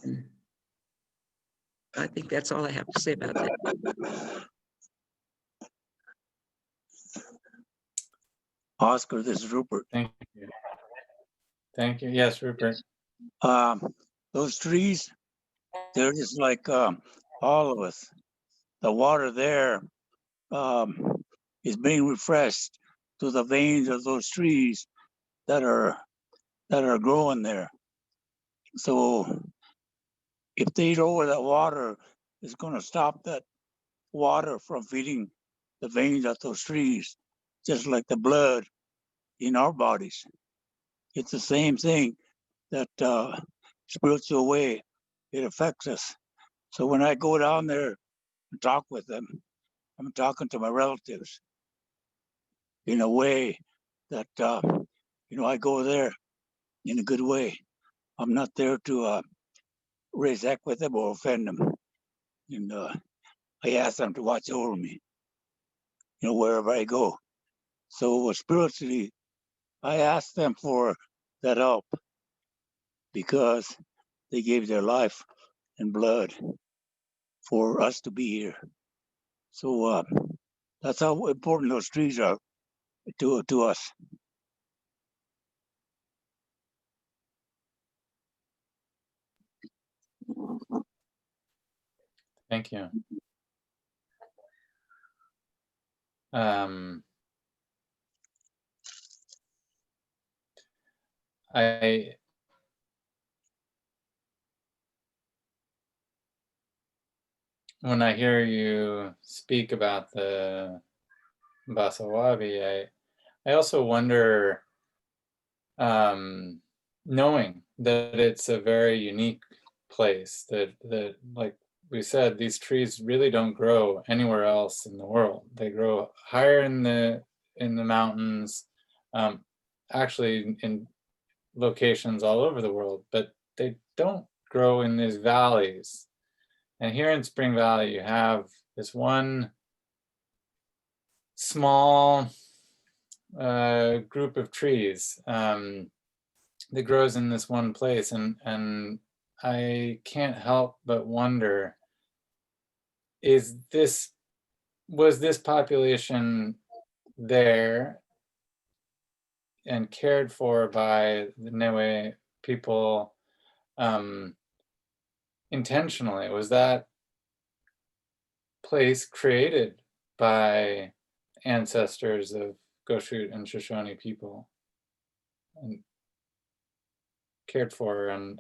And I think that's all I have to say about that. Oscar, this is Rupert. thank you. Thank you. Yes, Rupert. Those trees, they're just like all of us. The water there is being refreshed through the veins of those trees that are growing there. So if they lower that water, it's going to stop that water from feeding the veins of those trees, just like the blood in our bodies. It's the same thing that spiritual way, it affects us. So when I go down there and talk with them, I'm talking to my relatives in a way that, I go there in a good way. I'm not there to raise heck with them or offend them. And I ask them to watch over me, wherever I go. So spiritually, I ask them for that help because they gave their life and blood for us to be here. So that's how important those trees are to us. Thank you. When I hear you speak about the Passamaquoddy, I also wonder, knowing that it's a very unique place, that like we said, these trees really don't grow anywhere else in the world. They grow higher in the mountains, actually in locations all over the world, but they don't grow in these valleys. And here in Spring Valley, you have this one small group of trees that grows in this one place, and I can't help but wonder: was this population there and cared for by the Niue people intentionally? Was that place created by ancestors of Goshute and Shoshone people and cared for and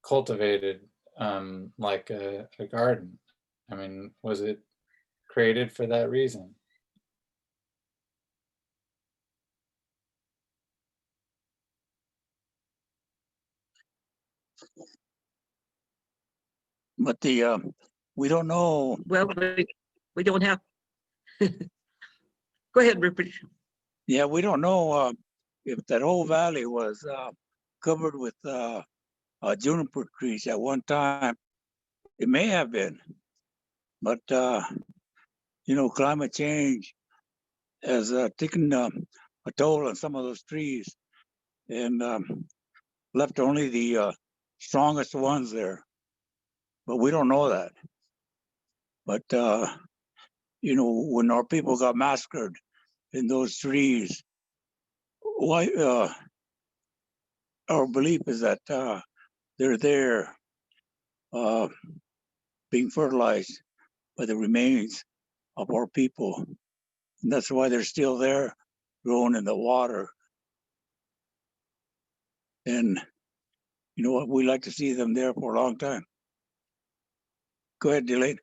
cultivated like a garden? I mean, was it created for that reason? But we don't know. Well, we don't have. Go ahead, Rupert. Yeah, we don't know if that whole valley was covered with juniper trees at one time, It may have been, but you know, climate change has taken a toll on some of those trees and left only the strongest ones there. But we don't know that. But you know, when our people got massacred in those trees, why? Our belief is that they're there, being fertilized by the remains of our people, and that's why they're still there, growing in the water. And you know what? We like to see them there for a long time. Go ahead, Delaine.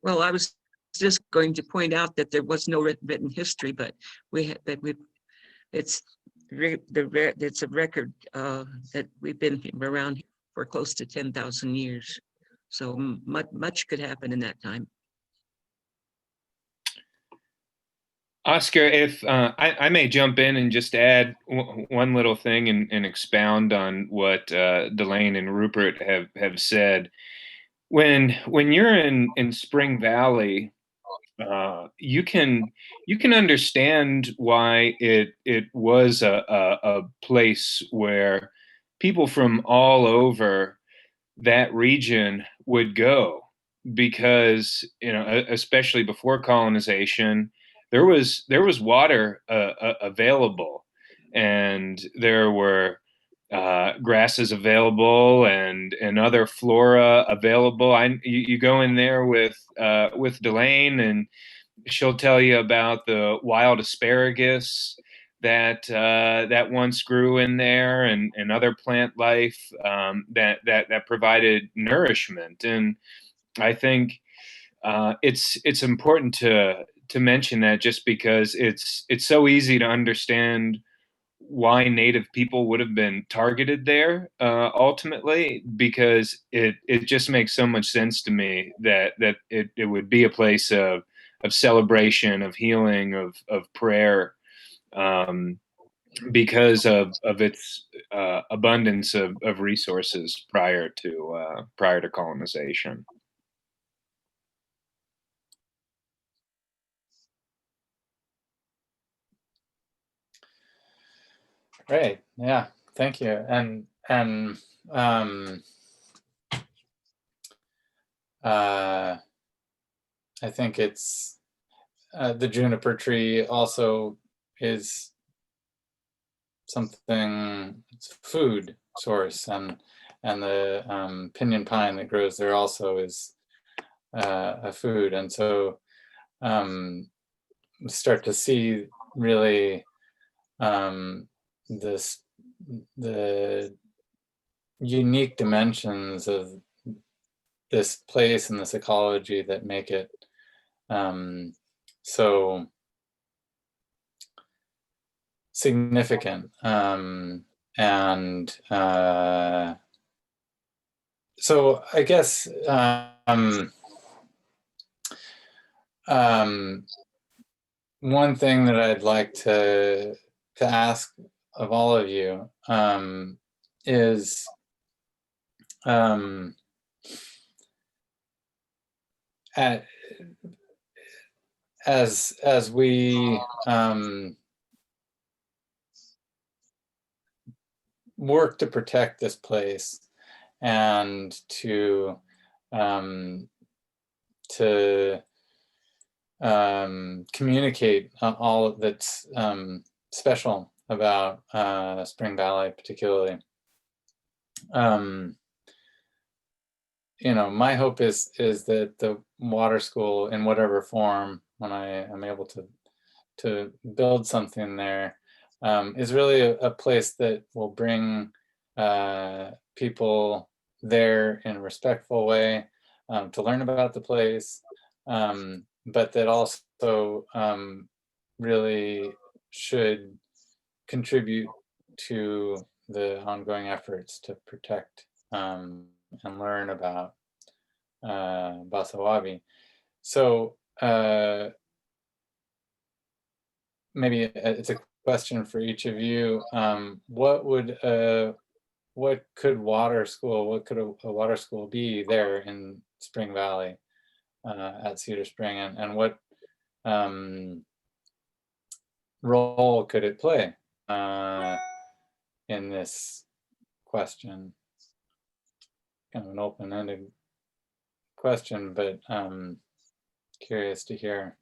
Well, I was just going to point out that there was no written history, but it's a record that we've been around here for close to 10,000 years. So much could happen in that time. Oscar, if I may jump in and just add one little thing and expound on what Delaine and Rupert have said. When you're in Spring Valley, you can understand why it was a place where people from all over that region would go, because especially before colonization, there was water available, and there were grasses available and other flora available. You go in there with Delaine, and she'll tell you about the wild asparagus that once grew in there, and other plant life that provided nourishment. And I think it's important to mention that, just because it's so easy to understand why Native people would have been targeted there ultimately, because it just makes so much sense to me that it would be a place of celebration, of healing, of prayer, because of its abundance of resources prior to colonization. Great. Yeah. Thank you. And I think it's the juniper tree also is something, it's a food source, and the pinyon pine that grows there also is a food. And so start to see really the unique dimensions of this place and this ecology that make it so significant. And so I guess one thing that I'd like to ask of all of you is as we work to protect this place and to communicate all that's special about Spring Valley, particularly. My hope is that the water school, in whatever form, when I am able to build something there, is really a place that will bring people there in a respectful way to learn about the place, but that also really should contribute to the ongoing efforts to protect and learn about Basawabi. So maybe it's a question for each of you. What would what could a water school be there in Spring Valley at Cedar Spring, and what role could it play in this question? Kind of an open-ended question, but curious to hear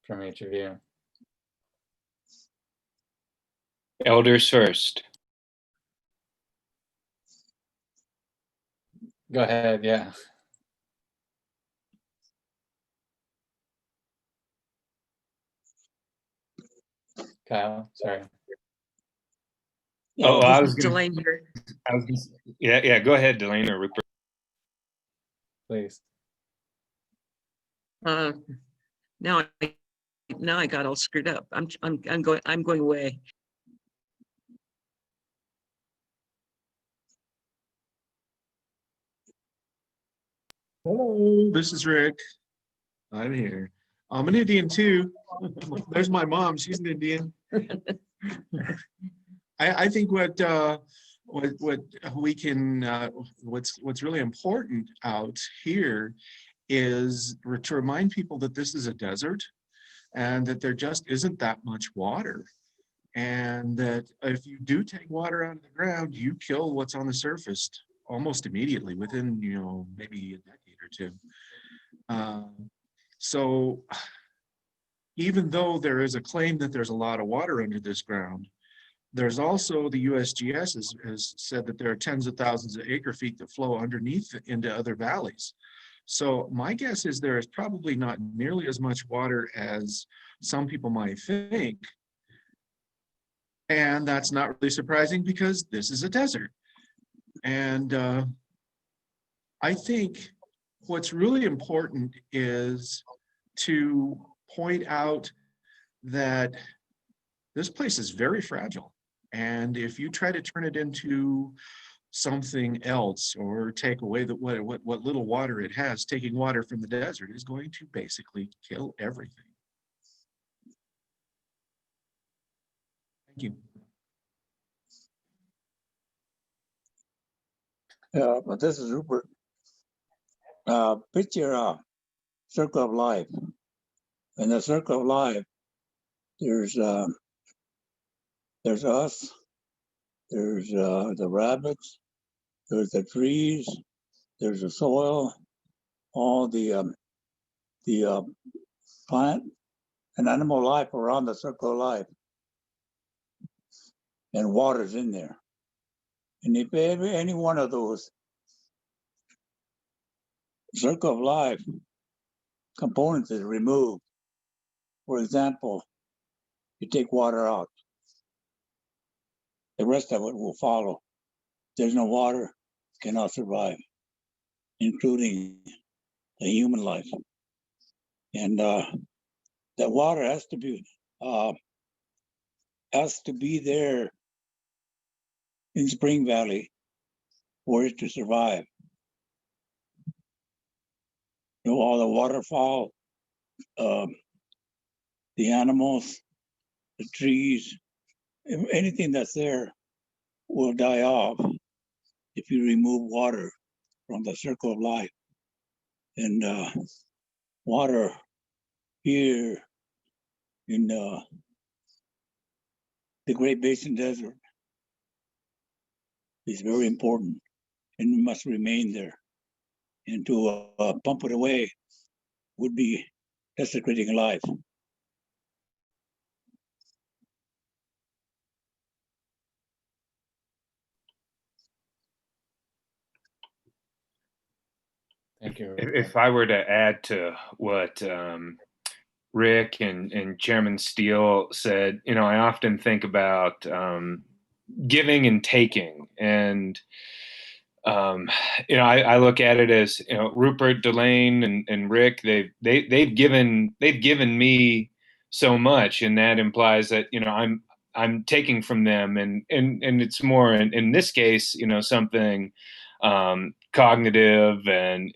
from each of you. Elders first. Go ahead, yeah. Kyle, sorry. Oh, I was gonna, Delaine here. yeah, go ahead, Delaine or Rupert. Please. Now I got all screwed up. I'm going away. Hello, this is Rick. I'm here. I'm an Indian too. There's my mom. She's an Indian. I think what we can what's really important out here is to remind people that this is a desert and that there just isn't that much water, and that if you do take water out of the ground, you kill what's on the surface almost immediately within maybe a decade or two. So even though there is a claim that there's a lot of water under this ground, there's also the USGS has said that there are tens of thousands of acre feet that flow underneath into other valleys. So my guess is there is probably not nearly as much water as some people might think. And that's not really surprising because this is a desert. And I think what's really important is to point out that this place is very fragile. And if you try to turn it into something else or take away what little water it has, taking water from the desert is going to basically kill everything. Thank you. But this is Rupert. Picture a circle of life. In the circle of life, there's us, there's the rabbits, there's the trees, there's the soil, all the plant and animal life around the circle of life, and water's in there. And if any one of those circle of life components is removed, for example, you take water out, the rest of it will follow. There's no water, it cannot survive, including the human life. And that water has to be there in Spring Valley for it to survive. All the waterfowl, the animals, the trees, anything that's there will die off if you remove water from the circle of life. And water here in the Great Basin Desert is very important and must remain there. And to pump it away would be desecrating life. Thank you. If I were to add to what Rick and Chairman Steele said, I often think about giving and taking, and I look at it as Rupert, Delaine, and Rick. They've given me so much, and that implies that I'm taking from them, and it's more in this case something cognitive and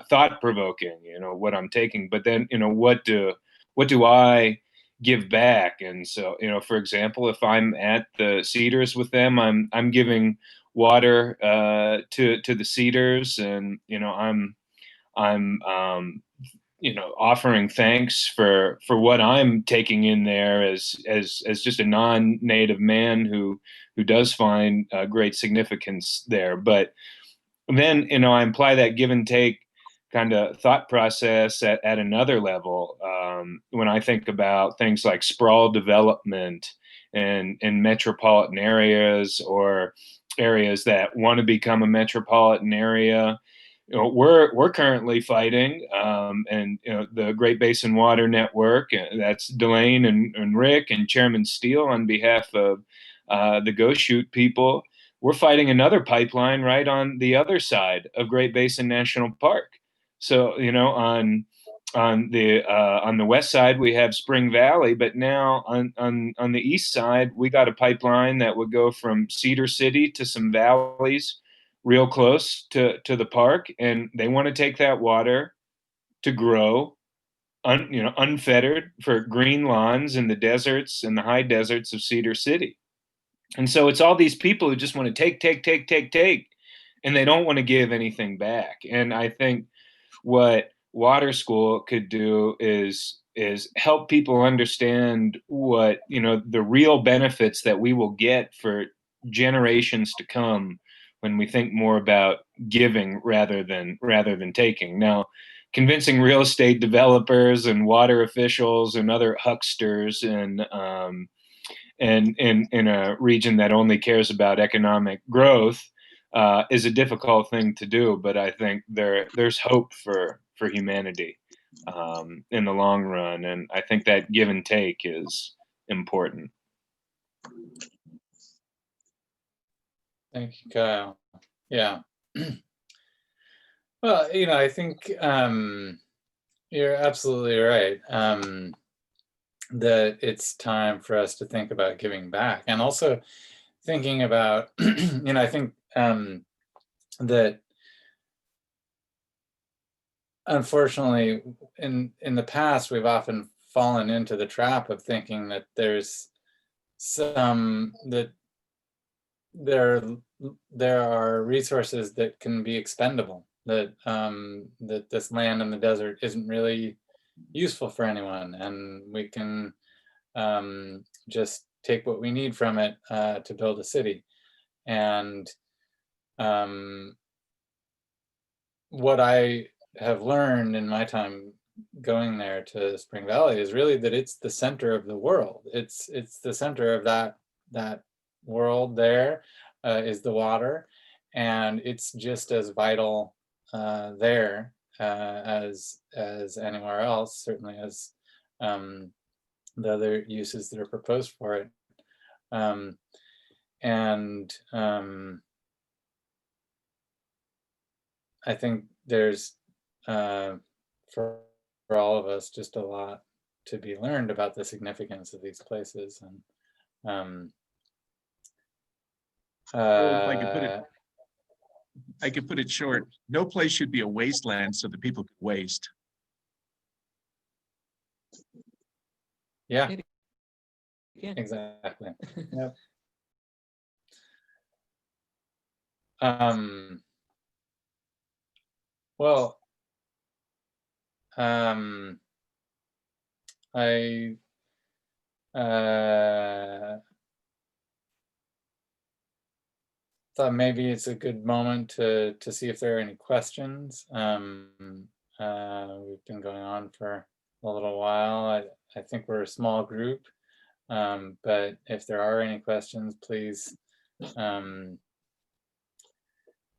thought provoking. What I'm taking, but then what do I give back? And so for example, if I'm at the Cedars with them, I'm giving water to the cedars, and I'm offering thanks for what I'm taking in there as just a non-native man who does find great significance there. But then I apply that give and take kind of thought process at another level. When I think about things like sprawl development and in metropolitan areas, or areas that want to become a metropolitan area, we're currently fighting, and the Great Basin Water Network. That's Delaine and Rick and Chairman Steele on behalf of the Goshute people. We're fighting another pipeline right on the other side of Great Basin National Park. So on the west side we have Spring Valley, but now on the east side we got a pipeline that would go from Cedar City to some valleys real close to the park, and they want to take that water to grow unfettered for green lawns in the deserts and the high deserts of Cedar City. And so it's all these people who just want to take, and they don't want to give anything back. And I think what Water School could do is help people understand what the real benefits that we will get for generations to come when we think more about giving rather than taking. Now, convincing real estate developers and water officials and other hucksters and in a region that only cares about economic growth is a difficult thing to do. But I think there's hope for humanity in the long run, and I think that give and take is important. Thank you, Kyle. Yeah. Well, I think you're absolutely right. That it's time for us to think about giving back, and also thinking about, I think that unfortunately in the past we've often fallen into the trap of thinking that there's that there are resources that can be expendable, that that this land in the desert isn't really useful for anyone, and we can just take what we need from it to build a city. And what I have learned in my time going there to Spring Valley is really that it's the center of the world. It's the center of that world. There is the water, and it's just as vital there as anywhere else, certainly as the other uses that are proposed for it. I think there's for all of us just a lot to be learned about the significance of these places. And Well, if I could put it short, no place should be a wasteland so that people could waste. Yeah, Yeah. exactly. Yep. Well, I thought maybe it's a good moment to see if there are any questions. We've been going on for a little while. I think we're a small group, but if there are any questions, please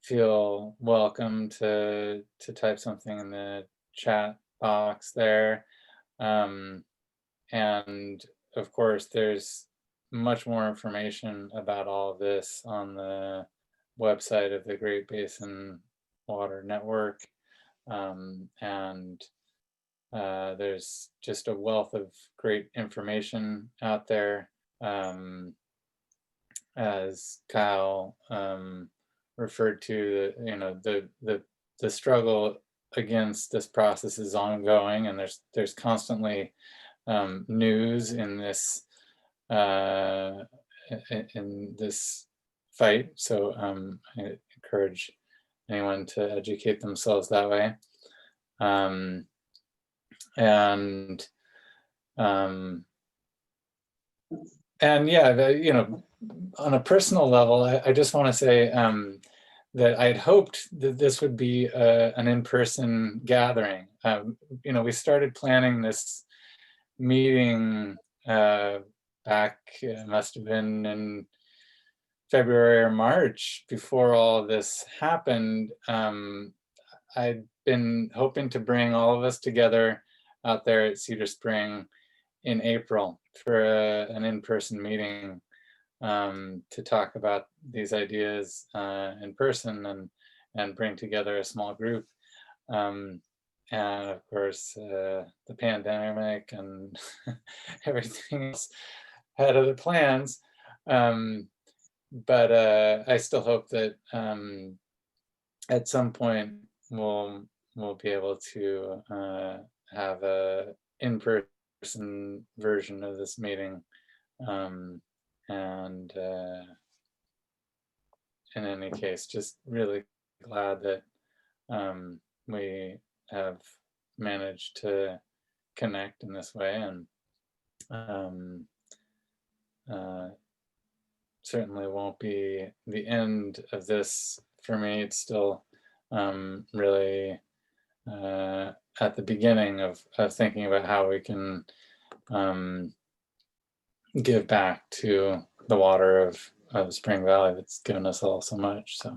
feel welcome to type something in the chat box there. And of course, there's much more information about all of this on the website of the Great Basin Water Network. And there's just a wealth of great information out there. As Kyle referred to, the struggle against this process is ongoing, and there's constantly news in this fight. So I encourage anyone to educate themselves that way. And yeah, you know, on a personal level, I just want to say that I'd hoped that this would be an in-person gathering. You know, we started planning this meeting back, it must have been in February or March before all this happened. I'd been hoping to bring all of us together out there at Cedar Spring in April for an in-person meeting to talk about these ideas in person and bring together a small group. And of course, the pandemic and everything else had other plans. But I still hope that at some point we'll be able to have a in-person version of this meeting. And in any case, just really glad that we have managed to connect in this way, and certainly won't be the end of this for me. It's still really at the beginning of thinking about how we can give back to the water of Spring Valley that's given us all so much. So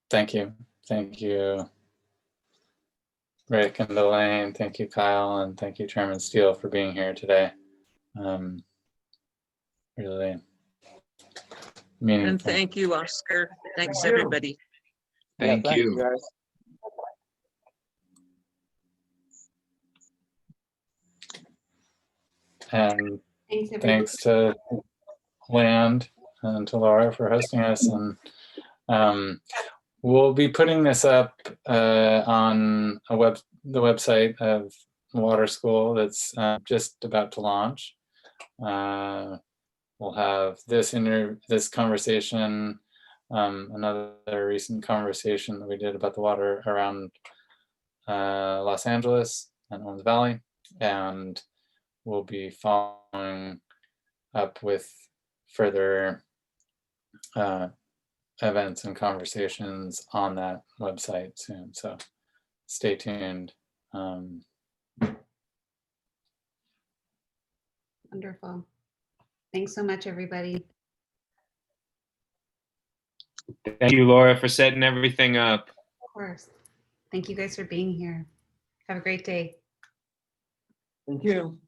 thank you. Thank you, Rick and Delaine. Thank you, Kyle, and thank you, Chairman Steele, for being here today. Really meaningful. And thank you, Oscar. Thanks, everybody. Thank you. Guys. And Thanks, everybody. thanks to Land and to Laura for hosting us. And we'll be putting this up on the website of Water School that's just about to launch. We'll have this conversation, another recent conversation that we did about the water around Los Angeles and Owens Valley, and we'll be following up with further events and conversations on that website soon. So stay tuned. Wonderful. Thanks so much, everybody. Thank you, Laura, for setting everything up. Of course. Thank you guys for being here. Have a great day. Thank you.